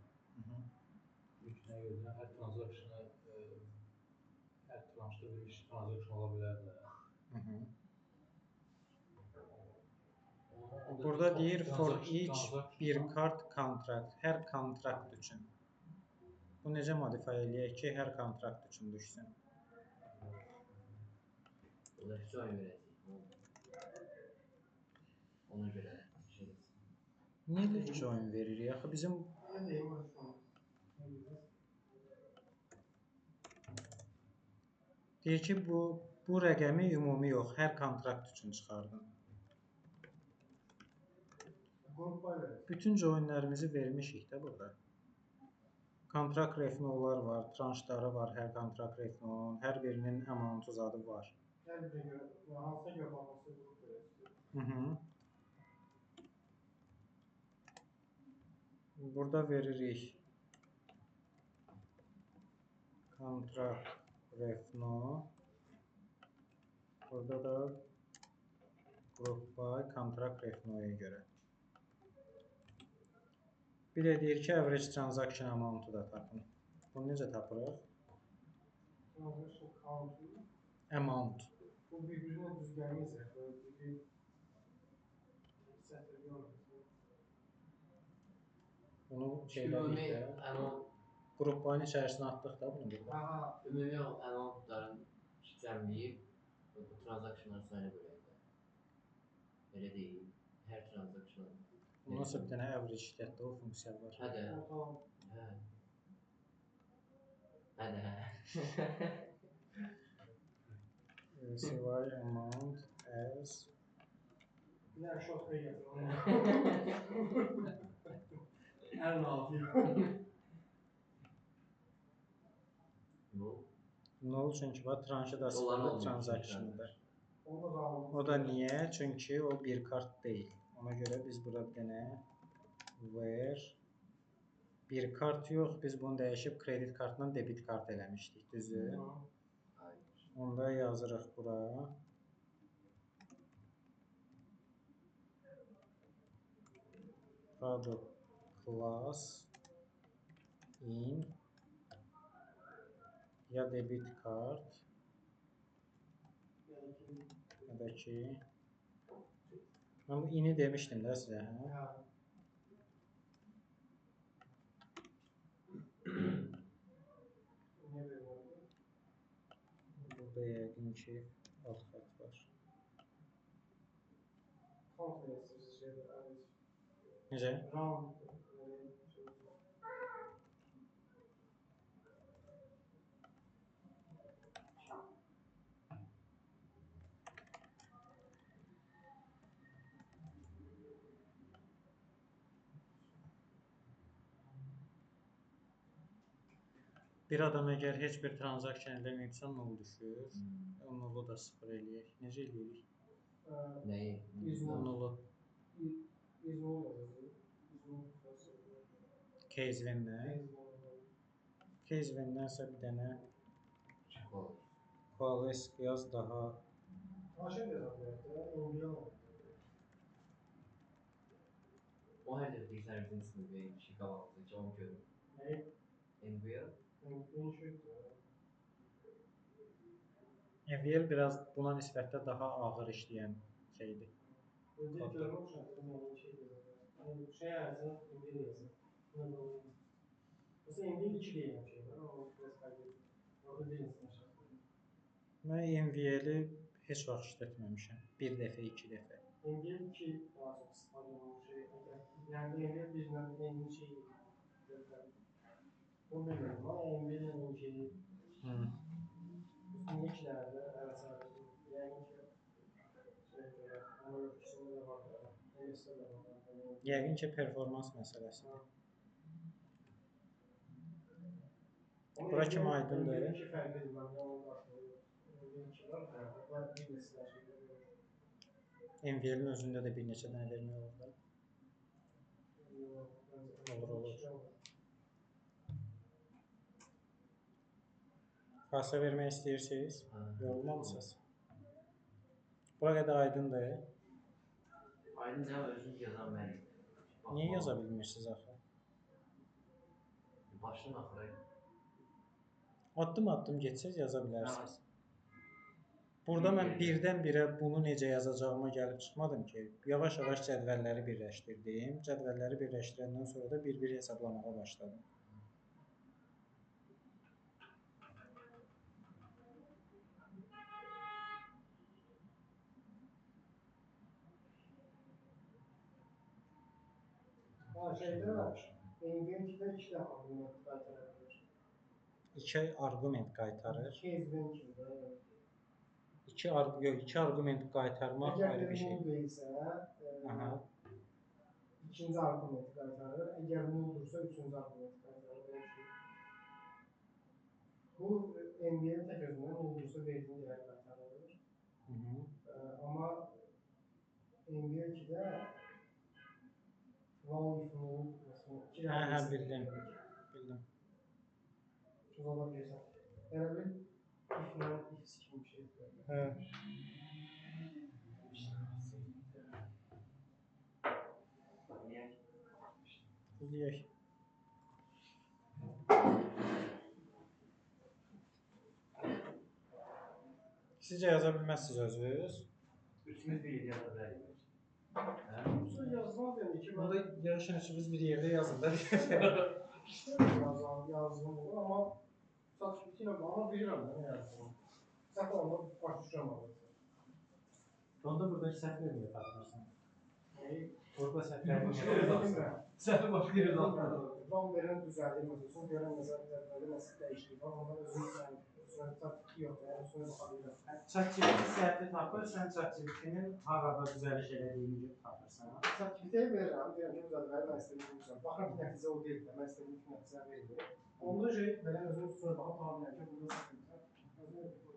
Nə görə hər transaction'a hər tranşda bir iş transaction ola bilər də. Burada deyir for each bir kart kontrakt, hər kontrakt üçün. Bu necə modify eləyək ki, hər kontrakt üçün düşsün? Burada join verəcək. Ona görə şey. Niyə join veririk? Axı bizim deyir ki, bu rəqəmi ümumi yox, hər kontrakt üçün çıxardım. Bütün joinlərimizi vermişik də burada. Kontrakt refnolar var, tranşları var, hər kontrakt refnonun, hər birinin amount zadı var. Hər birə görə, hansına görə baxması qrup Burada veririk kontrakt refno Burada da group by kontrakt refnoya görə. Bir də deyir ki, average transaction amount-u da tapın. Bunu necə tapırıq? Transaction count-u. Amount. Bu bir-birinə düz gəlməyəcək. Bir sətr yox. Bunu şeylədik də. Amount, Group by-ın içərisinə atdıq da bunu burada. Aha. ümumi amountların cəmləyib bu transactionlar sayına böləkdə. Elə deyil. Hər transaction. Bunun nasıl bir dənə average işlətdə o funksiya var. Hə də. Tamam. Hə. Hə də. CY amount as Bir short pay gətir. Əlin altı. Bu. null çünki var tranşı da Olan sıfırlı olmuyor. transaction'ıdır. O da razı. O da niyə? Çünki o bir kart deyil. Ona görə biz burada bir dənə where bir kart yox, biz bunu dəyişib kredit kartla debit kart eləmişdik, düzdür? Onda yazırıq bura. Product class in ya debit kart ya da ki ben bu ini demiştim de size. Hə? Burada yəqin ki alt xətt var. Necə? Bir adam əgər heç bir transaksiya eləməyibsə, null düşür. O nullu da sıfır eləyək. Necə eləyirik? Nəyi? Nullu. Case when-lə. Case when-lənsə bir dənə Qualys yaz daha. O hər dəfə deyirsən bizim ismi bir şey qalandı ki, onu görüm. Nəyi? NVL? MVL biraz buna nisbətdə daha ağır işləyən şeydir. Şey yazın, MVL yazın. Mesela MVL 2 deyilən şey var, ama biraz fərqli. Orada bir insan aşağı. Mən MVL-i heç vaxt işlətməmişəm. Bir dəfə, iki dəfə. MVL 2 daha çox istifadə olunur şey. Yəni MVL bizlə eyni şey. O bilmirəm, ama MVL eyni şeyi. Üstünde 2 dənə də arasında. Yəni ki, ama yok, ikisinde de var. MS'de de var. Yəqin ki, performans məsələsidir. Bura kimi aydındır. MVL 2 fərqlidir, mən onu daxiləyim. MVL 2 var, var bir də silah şeylər. MVL-in özündə də bir neçə dənə vermək olur da. Olur. Kasa vermək istəyirsiniz? Yorulmamısınız? Bura qədər aydındır. Aydın cavab özünüz yazan mənim. Niyə yaza bilmirsiniz axı? Başdan axıra. Addım-addım getsəz yaza bilərsiniz. Burada mən birdən-birə bunu necə yazacağıma gəlib çıxmadım ki. Yavaş-yavaş cədvəlləri birləşdirdim. Cədvəlləri birləşdirəndən sonra da bir-bir hesablamağa başladım. Şeydə var, MVL-də 2 dənə argument qaytarır. 2 arqument qaytarır. Case 2 arqument qaytarmaq ayrı bir şey. Əgər null deyilsə, ikinci argumenti qaytarır. Əgər nulldursa, üçüncü argumenti qaytarır. Bu MVL tək özündən nulldursa verdiyin dəyər qaytarılır. Amma MVL-də value if null, məsələn, bildim. Tuzala bilirsən. Yəni bir if-lə if kimi bir şey. İzləyək. Sizcə yaza bilməzsiniz özünüz? Üçümüz bir yer yaza bilərik. Hə? Bu yazmaz yəni ki, Onda yarışın üçümüz bir yerdə yazın da. yazdım olur, amma ChatGPT ilə amma bilirəm də nə yazdım. Səhv onda baş düşürəm. Onda burada səhv verməyə baxırsan. Orada səhv Başqa verməyə yerdə baxırsan. yazsan. Səhv başqa yerdə yazsan. Ram verən düzəldir, son görən nəzərlərdə nəsə dəyişiklik var, ondan özünün ChatGPT yox, yəni sonra baxa bilirəm. ChatGPT səhvi tapır, sən ChatGPT-nin harada düzəliş elədiyini tapırsan. ChatGPT-yə verirəm, deyirəm ki, düzəldir, mən istədiyim kimi düzəldir. Baxıram ki, nəticə o deyil də, mən istədiyim kimi nəticə verir. Onda belə özünün sonra baxıb tağa bilirəm ki, burada səhv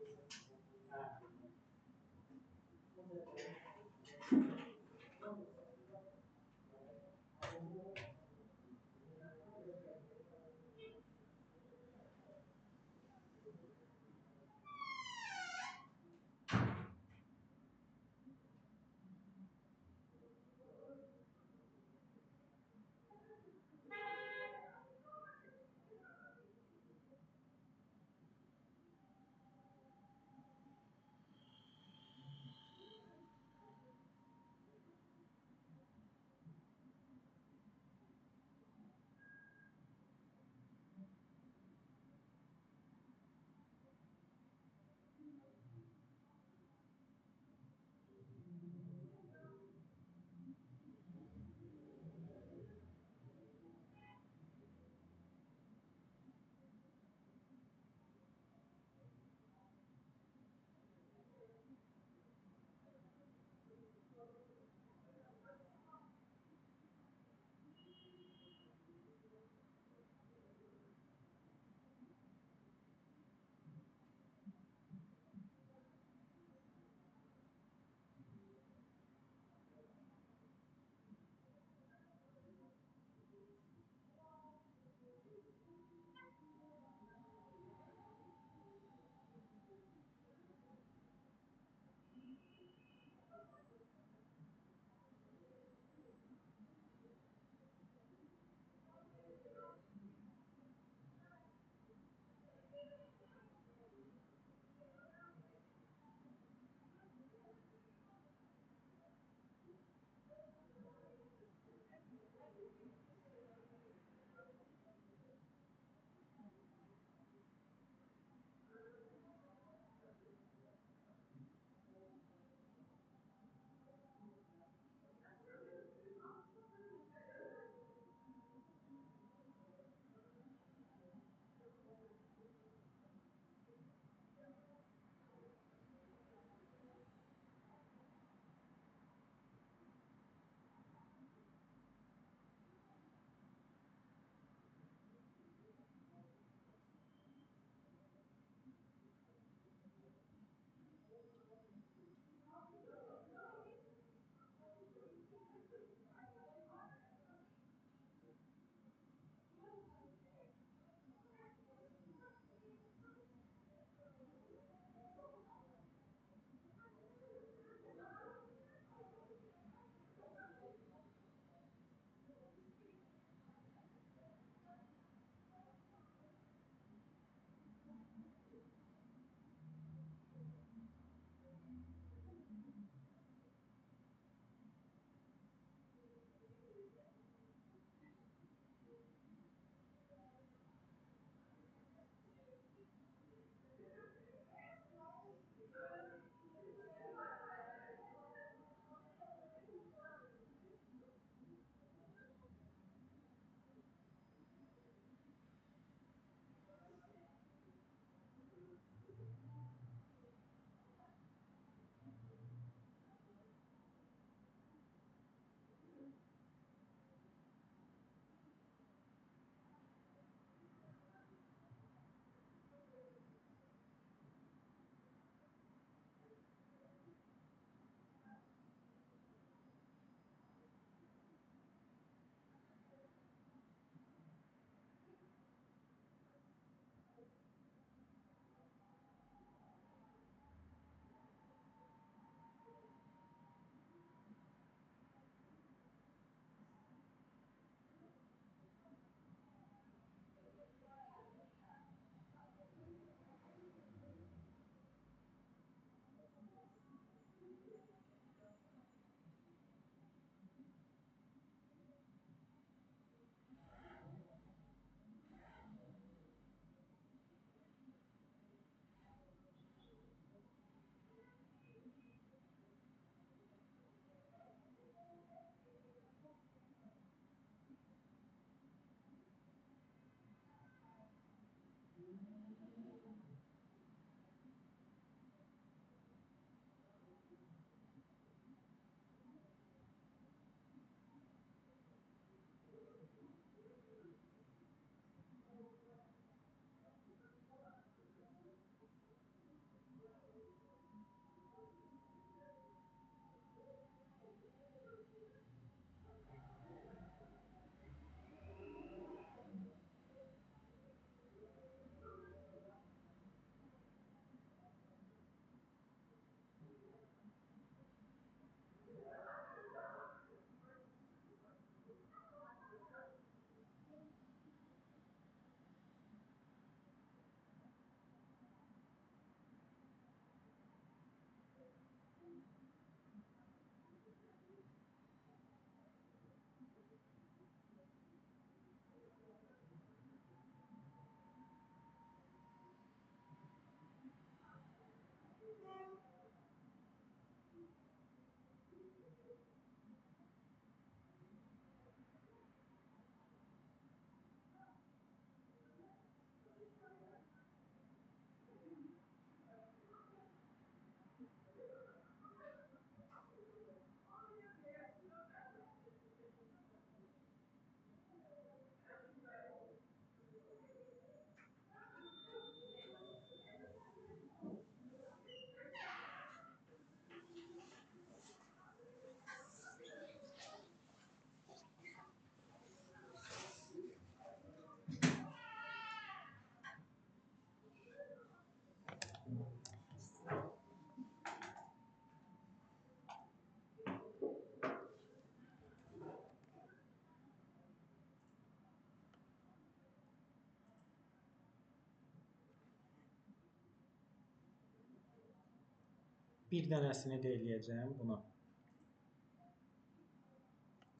bir dənəsini də eləyəcəm buna.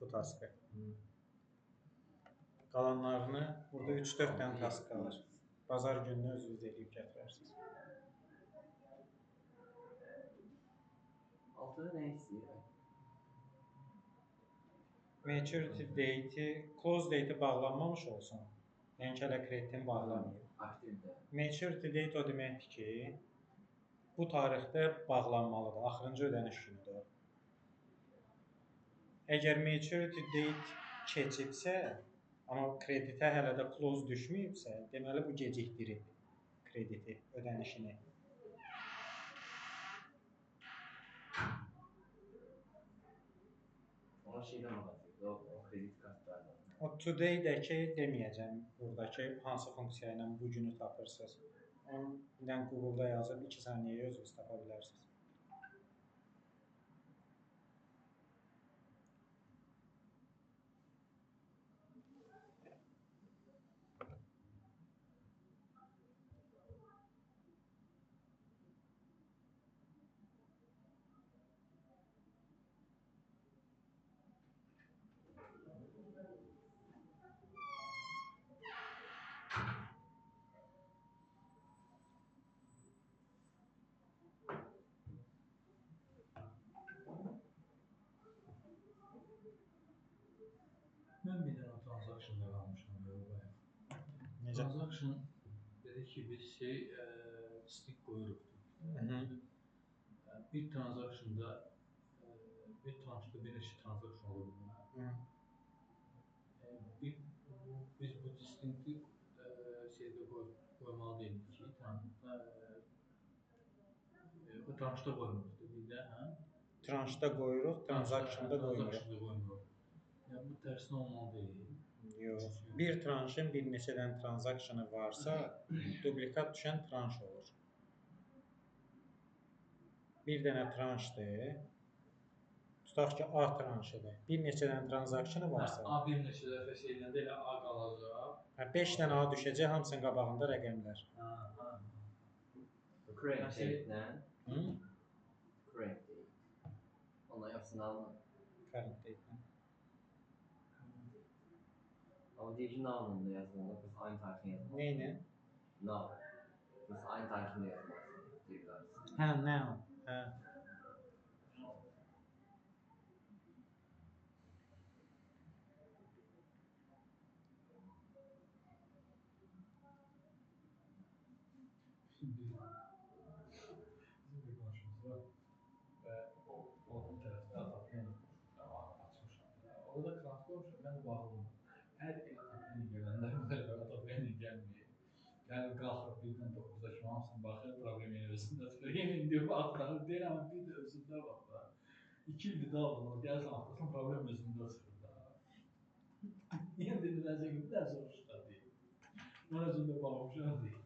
Bu taskı. Qalanlarını burada 3-4 dənə task qalır. Bazar gününü özünüz eləyib gətirərsiniz. Altıda nə istəyir? Maturity date, close date bağlanmamış olsun. Yəni ki, hələ kreditin bağlanmayıb. Aktivdə. Maturity date o deməkdir ki, bu tarixdə bağlanmalıdır. Axırıncı ödəniş günüdür. Əgər maturity date keçibsə, amma kreditə hələ də close düşməyibsə, deməli bu gecikdirib krediti, ödənişini. Ona şeydən baxacaq, o kredit kartlardan. O today-dəki deməyəcəm, buradakı hansı funksiya ilə bu günü tapırsınız. Onu Google-da yazıb 2 saniyəyə özünüz tapa bilərsiniz. Mən bir dənə transaksiyonda qalmışam bayaq. Necə? Transaksiyon dedik ki, biz distinct qoyuruq. Bir transaksiyonda bir tranşda bir neçə transaksiyon olur buna. Biz bu distincti şeydə qoymalı deyilik ki, o tranşda qoymuruq dedik də, hə? Tranşda qoyuruq, transaksiyonda qoymuruq. Transaksiyonda qoymuruq. Yəni bu tərsinə olmalı deyil. Yox. Bir tranşın bir neçə dənə transaksiyonu varsa, dublikat düşən tranş olur. Bir dənə tranşdır. Tutaq ki, A tranşıdır. Bir neçə dənə transaksiyonu varsa, A bir neçə dəfə şeyləndə elə A qalacaq. 5 dənə A düşəcək, hamısının qabağında rəqəmlər. Current date-lə. Hı? Current date. Ondan yapsın alma. Current date-lə. Ama deyir ki, now'ın da yazmalı. Biz aynı tarixini yazmalıyız. Neyini? Now. Biz aynı tarixini yazmalıyız. Deyirlər. Hə, now. Hə. Bizim bir qonşumuz var və o tərəfdə açmışam. Orada krant qoymuşam, mən də bağlıyorum. Hər il Atapeni gələndə belə Atapeni gəlməyir. Yəni qalxır birdən 9-da ki, hamısını baxır, problemin özündədir. Yenə indi baxır, deyirəm, bir də özündə bax da. 2 ildir də alınır, gəlsən axtasın, problem özündə çıxır da. Yenə dedi, nəzə gibi də soruşlar deyil. Mən özümdə baxmışam deyil.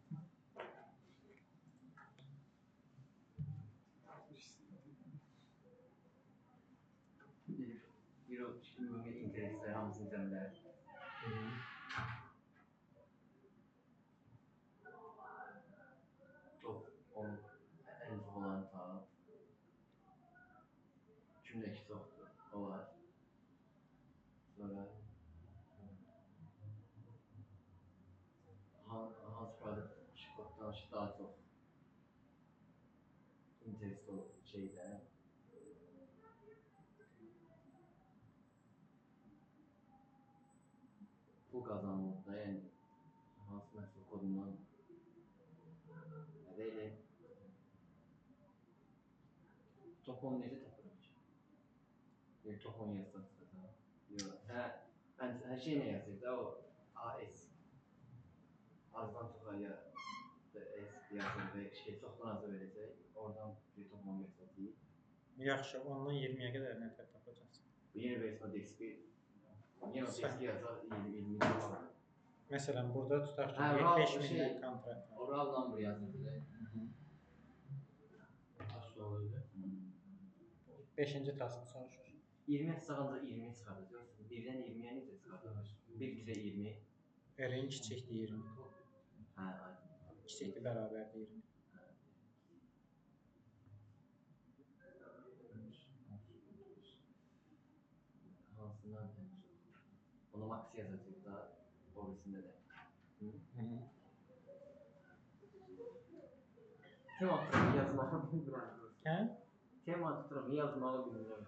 Bir o ümumi interesler hamısını cəmlər. Top 10 en çox olan ta. Cümləki çoxdur. O var. Sonra hansı product şirkətdən daha çox interest o şeydə. Pul qazanmaqda, yəni hansı məhsul kodundan elə top 10 necə tapırıq ki? Top 10 yazsaq da. Yox. Mən hər şey nə yazır da o AS. Azdan çoxa ya da S yazır və şey çoxdan aza verəcək. Oradan bir top 10 yazsaq. Yaxşı, ondan 20-yə qədər nə tapacaqsın? Bu yeni versiyon DXP. Yeni o DXP yazar 20 var. Məsələn, burada tutaq ki, 5 milyon kontrakt var. Oral number yazılır. Asıl öyle. 5-ci taskı soruşur. 20 çıxanda 20 çıxardacaq. 1-dən 20-yə necə çıxardacaq? 1-20. Ərəyin kiçikdir 20. Hə, aynen. Kiçikdir, bərabərdir 20. en çok. Onu max yazacak da orisinde de. Hı? Tema tuturum yazmağı bilmirəm. Hə? Tema tuturum yazmağı bilmirəm.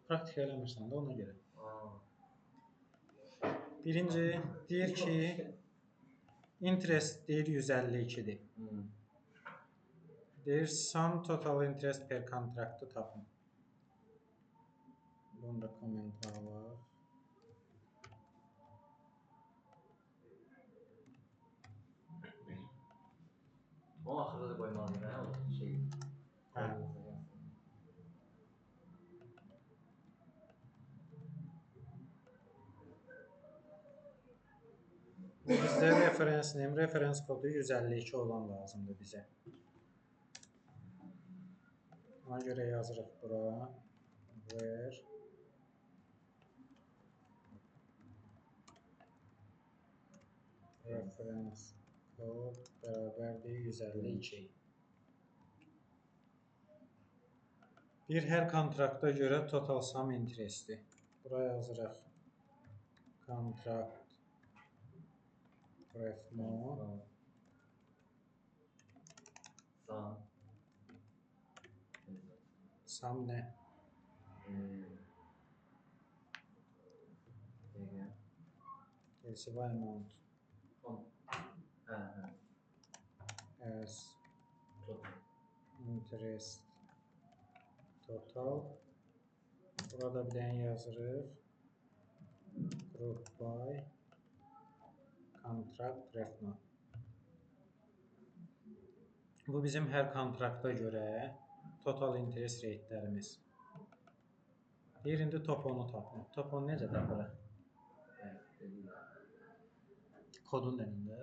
Praktik eləmirsən də ona görə. Aa. Birinci deyir ki, interest deyir 152-dir. Hı. Deyir sum total interest per kontraktı tapın. Bunda komentar var. O axırda da qoymalıyım, hə? O şey. Hə. Bizdə reference name, reference kodu 152 olan lazımdır bizə. Ona görə yazırıq bura. Where reference code bərabərdir 152. Bir hər kontrakta görə total sum interestdir. Bura yazırıq kontrakt refno sum nə? LCY amount as interest total. Burada bir dənə yazırıq. Group by contract refno. Bu bizim hər kontrakta görə total interest reytlərimiz. Deyir, indi toponu tapın. Toponu necə tapırıq? Kodun önündə.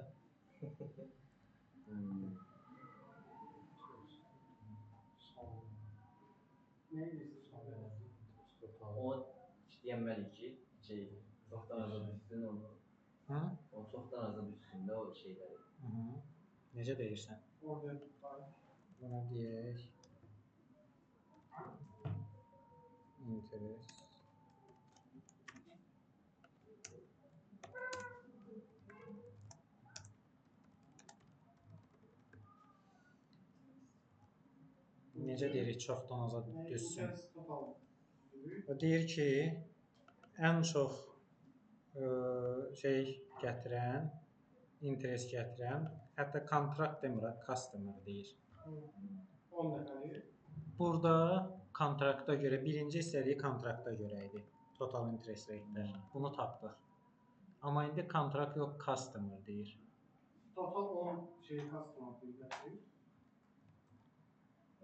Ne diyorsun? O deyəməli ki, çoxdan azad düşsün onu. Hı? O çoxdan azad düşsün də o şeyləri. Necə deyirsən? Orada var. Buna deyək. Interest. Necə deyirik çoxdan azad düşsün? O deyir ki, ən çox gətirən, interest gətirən, hətta kontrakt demir, customer deyir. 10 nəfəri. Burada kontrakta görə, birinci istədiyi kontrakta görə idi. Total interest rate-lər. Bunu tapdıq. Amma indi kontrakt yox, customer deyir. Total 10 customer deyir.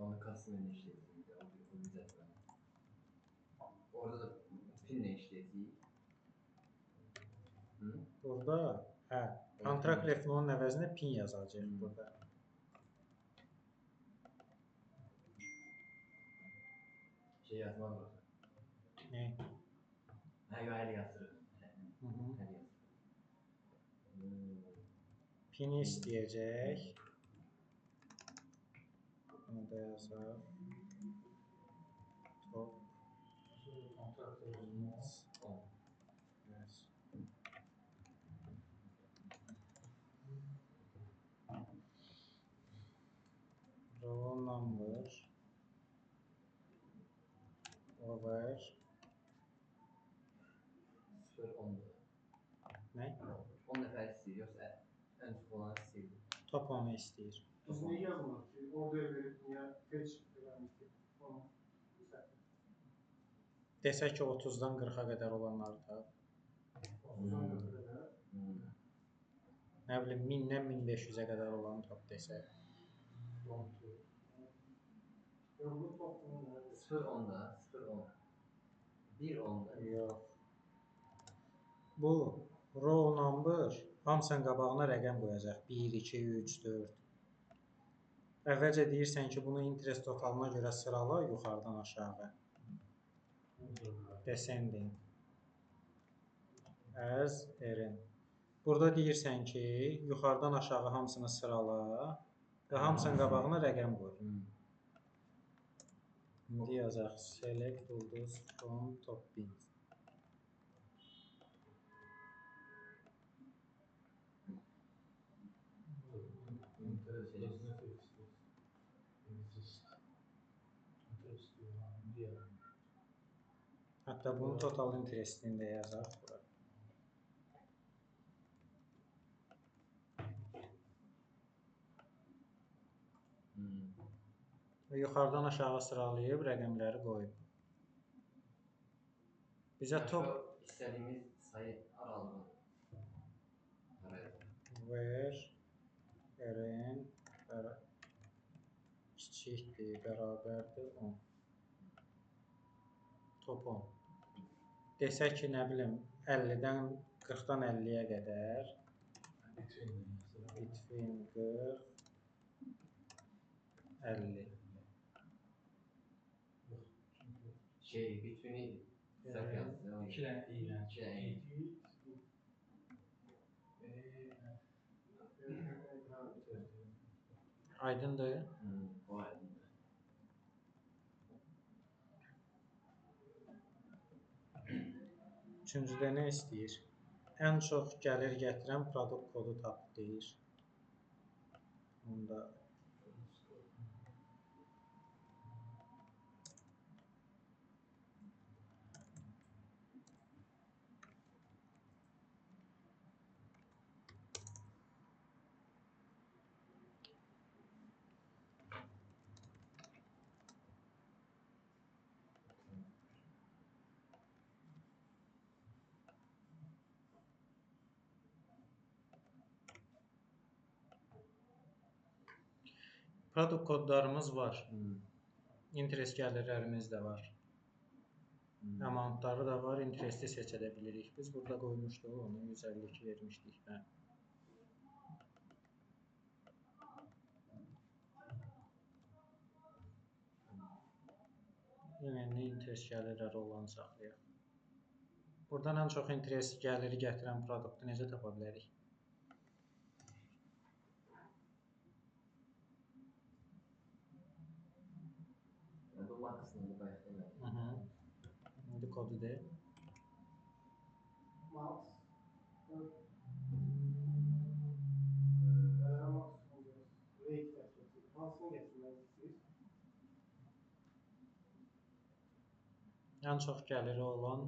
Onu customer işləyəcəyik, o bizətməni. Orada da pin nə işləyəcəyik? Burada, hə, kontrakt refnonun əvəzinə pin yazacaq burada. Şey yazmaq var. Ne? Hə, yox, hələ yazırıq. Pini istəyəcək. Bunu da yazaq. Top. Roll number over 0-10'da. nə? 10 nəfər istəyir, yoxsa ən çox olan istəyir? Top onu istəyir. Biz niyə yazmırıq ki? Order verib niyə fetch eləmək ki? Onu Desək ki, 30-dan 40-a qədər olanları tap. 30'dan 40'a qədər. Nə bilim, 1000-dən 1500-ə qədər olanı tap desək. Yorulub toplumun 0-10'da, 0-10. 1-10'da. Yox. Bu row number hamısının qabağına rəqəm qoyacaq. 1, 2, 3, 4. Əvvəlcə deyirsən ki, bunu interest totalına görə sırala yuxarıdan aşağı. Descending. As erin. Burada deyirsən ki, yuxarıdan aşağı hamısını sırala və hamısının qabağına rəqəm qoy. İndi yazaq select ulduz from top bin. Artıq istiyor. Ha, deyirəm. Hətta bunun total interestini də yazaq bura. Və yuxarıdan aşağı sıralayıb rəqəmləri qoyub. Bizə top istədiyimiz sayı aralığı where rn kiçikdir, bərabərdir 10. Top 10. Desək ki, nə bilim, 50-dən 40-dan 50-yə qədər. Between 40, 50. Between səhv yazdım. 2 dənə ilə. 2 dənə. Aydındır. O aydındır. Üçüncüdə nə istəyir? Ən çox gəlir gətirən produkt kodu tap deyir. Onda produkt kodlarımız var. Interest gəlirlərimiz də var. Amountları da var, interesti seçə də bilirik. Biz burada qoymuşduq, onu 152 vermişdik. Yenə interest gəlirləri olanı saxlayaq. Buradan ən çox interest gəliri gətirən produktu necə tapa bilərik? İndi kodu de. Max. Rate gətirəcək. Hansını gətirmək istəyir? Ən çox gəliri olan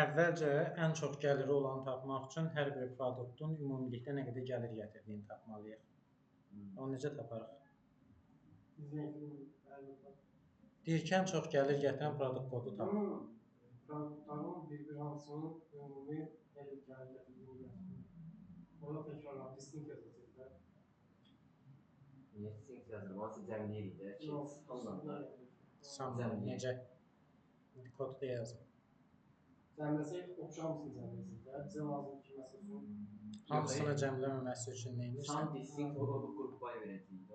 əvvəlcə ən çox gəliri olanı tapmaq üçün hər bir produktun ümumilikdə nə qədər gəlir gətirdiyini tapmalıyıq. Onu necə taparıq? Deyir ki, ən çox gəlir gətirən produkt kodu tapır. Produktların bir hansının ümumi gəlir gətirdiyini yazılır. Orada təkrarlar, distinct yazacaqlar. Niyə distinct yazılır? Hansı cəmləyirik də? Samdan necə? Kodu da yazın. Cəmləsək, oxşamsın cəmləsəklər. Bizə lazım ki, məsəl üçün Hamısını cəmləməməsi üçün nə edirsən? Sam distinct qrupa verəcəyik.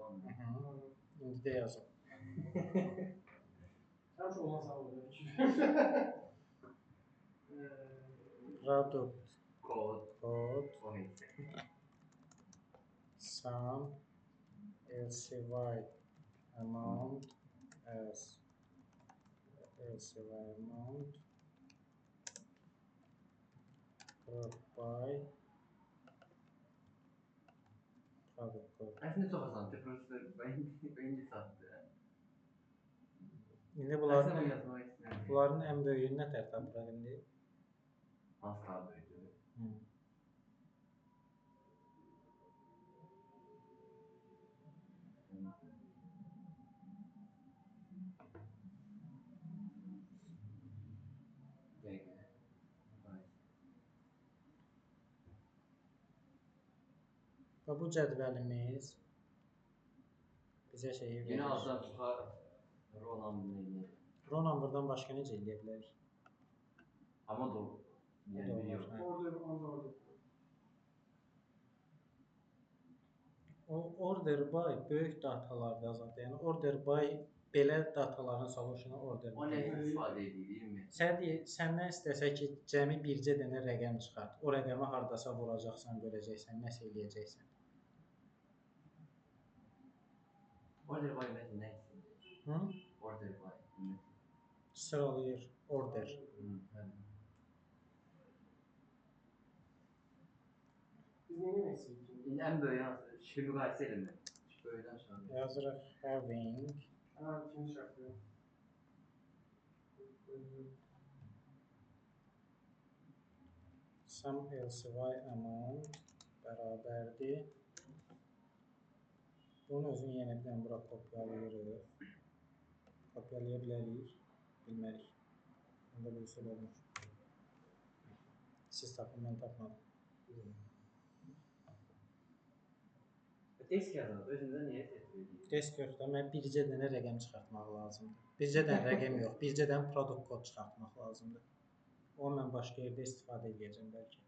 İndi də yazın. Həmişə olan sağ olur. Product Code sum LCY amount as LCY amount group by product code. Əslində çox asandır. Professor, beni sattı. İndi Əslində yazmaq istəyirəm. bunların ən böyüyünü nə tər tapıraq indi? Hansı daha böyüdür? Və bu cədvəlimiz bizə şeyi verir. Yine azdan çıxar Ronan bunu. Ronan buradan başqa necə eləyə bilərik? Amma da yəni yox. Order. O order by böyük datalarda zaten. Yəni order by belə dataların solution'u order by. O nə istifadə edilir? Səndən istəsə ki, cəmi bircə dənə rəqəm çıxart. O rəqəmi hardasa vuracaqsan, görəcəksən, nəsə eləyəcəksən. Order by nə istəyir? Order by. Sıralayır. Order. Biz nə demək istəyirik? İndi ən böyük hansı? Müqayisə eləmək. böyüdən aşağı. Yazırıq having Ha, ikinci şartı. some LCY amount bərabərdir. Bunun özünü yenidən bura kopyalayırıq. Kopyalaya bilərik, bilmərik. Bunda bir üsul olmuş. Siz tapın, mən tapmadım. Disk yazılır, özündə niyə seçir edir? Desk yoxda mən bircə dənə rəqəm çıxartmaq lazımdır. Bircə dənə rəqəm yox, bircə dənə produkt kod çıxartmaq lazımdır. O mən başqa yerdə istifadə edəcəm bəlkə.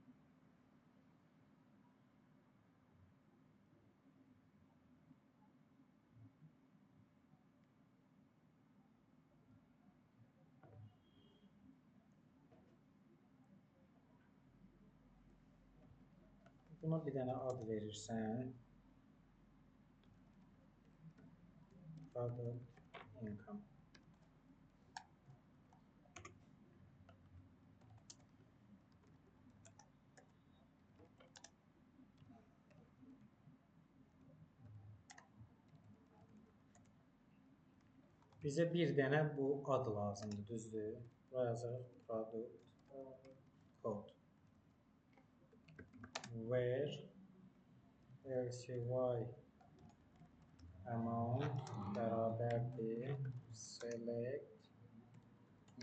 Buna bir dənə ad verirsən. Product income. Bizə bir dənə bu ad lazımdır, düzdür? Buraya yazırıq product code. Where LCY amount bərabərdir select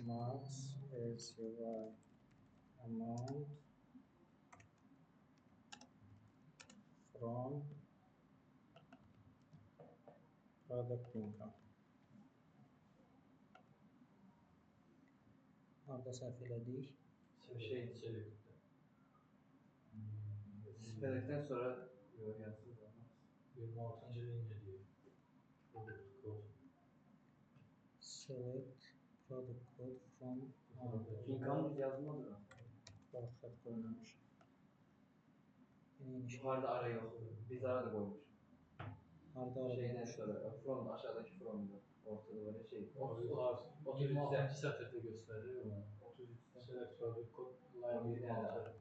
max LCY amount from product income. Orada səhv elədik. Şey select. Sifədəkdən sonra yox yazılır. 26-cı linya deyir. Product code. Select product code from İnkan düz yazılmadır o. xətt qoymamış. Yuxarıda ara yoxdur. Biz ara da qoymuş. Harda Şeydən arada sonra, from aşağıdakı fromda. Ortada böyle şey. 26 sətirdə göstərir onu. 33'te. Select product code line 26.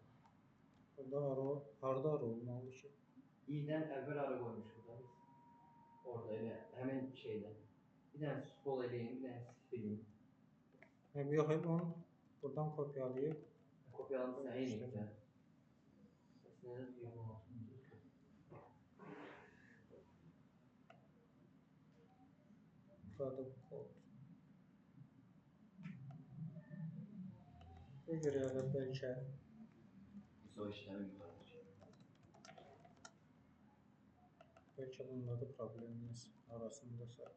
harda ara olmalı ki? İ'dən əvvəl ara qoymuş burada biz. Orada elə həmin şeydən. Bir dənə sol eləyin, bir dənə silin. Yox, onu buradan kopyalayıb Kopyalanmışsın, eyni də. Nədən 26-cı. product code. Bu görə də bəlkə o işləmi yuxarıdır. bəlkə bunda da problemimiz arasındasa.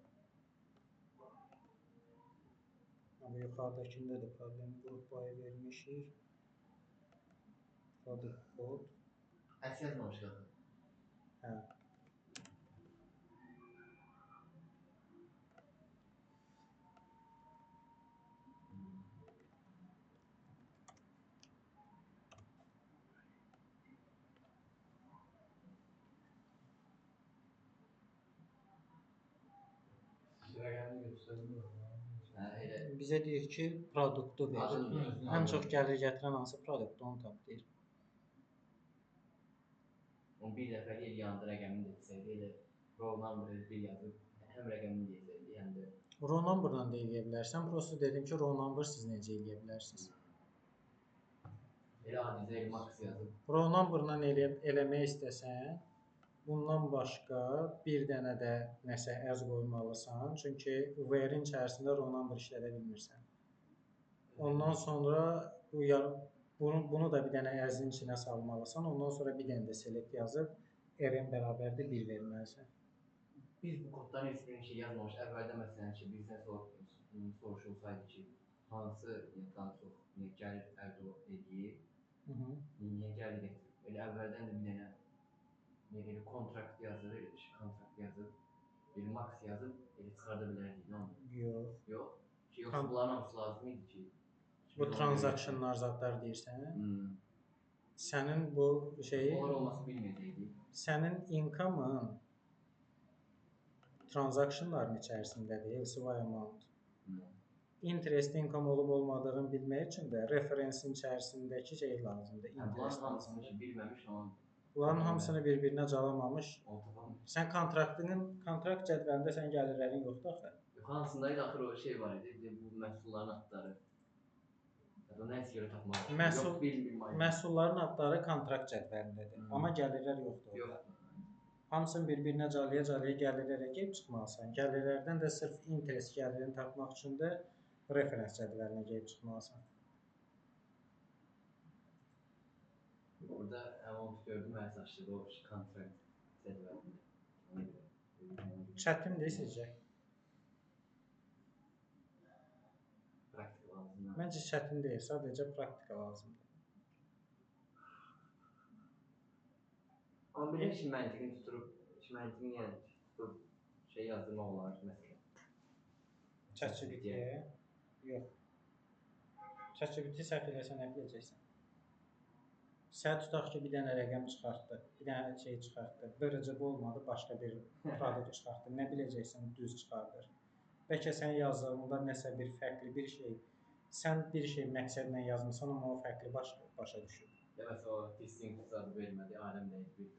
Ama yuxarıdakında da problemi qrupaya vermişik. Product code. Əks yazmamış qazı. Hə. Rəqəmi göstərilmir. Hə, elə. Bizə deyir ki, produktu ver. Adını ver. Ən çox gəlir gətirən hansı produkt onu tap deyir. Onu bir dəfəlik yanında rəqəmini də desəydi, elə row number bir yazıb, həm rəqəmini desəydi, həm də. Row number-dan da eləyə bilərsən. Prosta dedim ki, row number siz necə eləyə bilərsiniz. Elə adicə max yazıb. Row number-dan eləmək istəsən, bundan başqa bir dənə də nəsə əz qoymalısan. Çünki where-in içərisində row number işlədə bilmirsən. Ondan sonra bunu da bir dənə əzin içinə salmalısan. Ondan sonra bir dənə də select yazıb r-in bərabərdir 1 verməlisən. Biz bu koddan heç bir şey yazmamış. Əvvəldə məsələn ki, bizdən soruşulsaydı ki, hansı daha çox gəlir əldə edir, niyə gəlir? Elə əvvəldən də bir dənə elə kontrakt yazır, kontrakt yazıb, bir max yazıb, elə çıxarda bilərdik, nə olur? Yox. Yox. Ki, yoxsa bunların hamısı lazım idi ki. Bu transaksiyonlar zadlar deyirsən. Sənin bu şeyi... Onlar olması bilməyəcəkdik. Sənin income-ın transaksiyonların içərisindədir, LCY amount. Interest income olub olmadığını bilmək üçün də referensin içərisindəki şey lazımdır. Bunların hamısını bilməmiş, Bunların hamısını bir-birinə calamamış. Onu tapam. Sən kontrakt cədvəlində sən gəlirlərin yoxdur axı. Yox, hansındaydı axır o şey var idi, bir bu məhsulların adları. Ya da nəsə görə tapmaq. Yox, bilmirəm. Məhsulların adları kontrakt cədvəlindədir. Amma gəlirlər yoxdur orada. Hamısını bir-birinə calaya-calaya gəlirlərə gəlib çıxmalısan. Gəlirlərdən də sırf interest gəlirini tapmaq üçün də referens cədvəlinə gəlib çıxmalısan. Burada amount gördüm, mən saçdı o kontrakt cədvəlində. Çətindir sizcə? Praktika lazımdır. Məncə çətin deyil, sadəcə praktika lazımdır. Amma bir işin məntiqini tuturup, şey yazdırmaq olar məsələn. ChatGPT-yə? Yox. ChatGPT səhv eləsə nə biləcəksən? Sən tutaq ki, bir dənə rəqəm çıxartdı, bir dənə şey çıxartdı, BRCB olmadı, başqa bir produkt çıxartdı. Nə biləcəksən, düz çıxardır. Bəlkə sən yazdığında nəsə bir fərqli bir şey, sən bir şey məqsədlə yazmısan, amma o fərqli başa düşür. Deməsə o distinct adı vermədi, aləm deyil.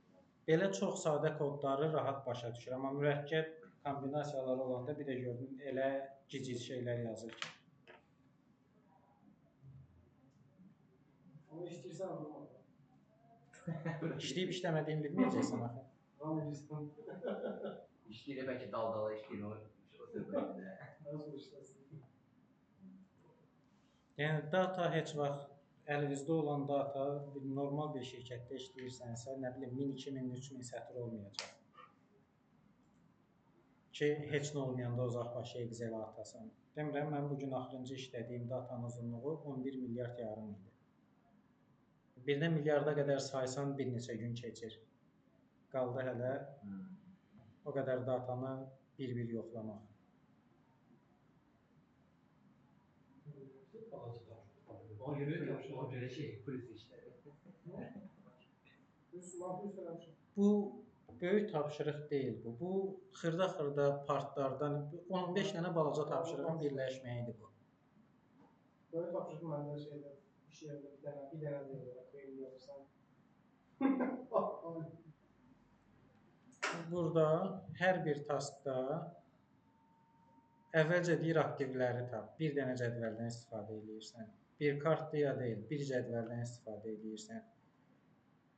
Belə çox sadə kodları rahat başa düşür, amma mürəkkəb kombinasiyalar olanda bir də gördün elə gicik şeylər yazır ki. Ama işləyirsən anlamadım. İşləyib işləmədiyini bilməyəcəksən axı. Anlayırsan. İşləyir, bəlkə dal-dala işləyir, o söhbətində. Nasıl işləsin? Yəni data heç vaxt əlinizdə olan data bir normal bir şirkətdə işləyirsənsə, nə bilim 1000, 2000, 3000 sətr olmayacaq. Ki heç nə olmayanda uzaq başa Excel-ə atasan. Demirəm, mən bugün axırıncı işlədiyim datanın uzunluğu 11 milyard yarım idi. Birdən milyarda qədər saysan bir neçə gün keçir. Qaldı hələ o qədər datanı bir-bir yoxlamaq. O görə şey, polis işləri. Bu böyük tapşırıq deyil bu. Bu xırda-xırda partlardan 15 dənə balaca tapşırığın birləşməyidir bu. Böyle tapşırıq məndə şeydə, iş yerində bir dənə deyil, xeyli yoxsan. Burada hər bir taskda əvvəlcə deyir aktivləri tap. Bir dənə cədvəldən istifadə edirsən. Bir kartdır ya deyil, bir cədvəldən istifadə edirsən.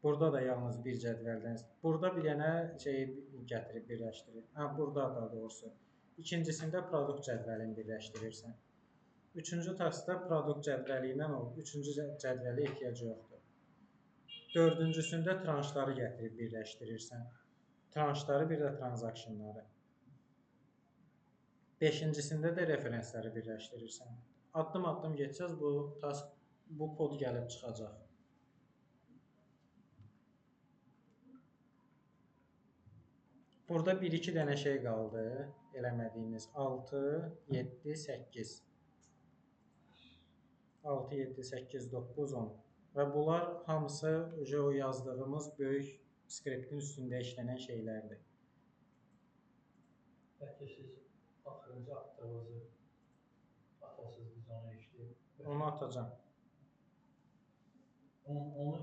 Burada da yalnız bir cədvəldən. Burada bir dənə şeyi gətirib birləşdirir. Burada da doğrusu. İkincisində produkt cədvəlini birləşdirirsən. Üçüncü taskda produkt cədvəli ilə üçüncü cədvələ ehtiyac yoxdur. Dördüncüsündə tranşları gətirib birləşdirirsən. Tranşları bir də transaksiyonları. Beşincisində də referensləri birləşdirirsən. Addım-addım geçsəz bu kod gəlib çıxacaq. Burada 1-2 dənə şey qaldı eləmədiyimiz. 6, 7, 8. 6, 7, 8, 9, 10. Və bunlar hamısı o yazdığımız böyük skriptin üstündə işlənən şeylərdir. Bəlkə siz axırıncı aktınızı atasız biz onu işləyib. Onu atacağım. Onu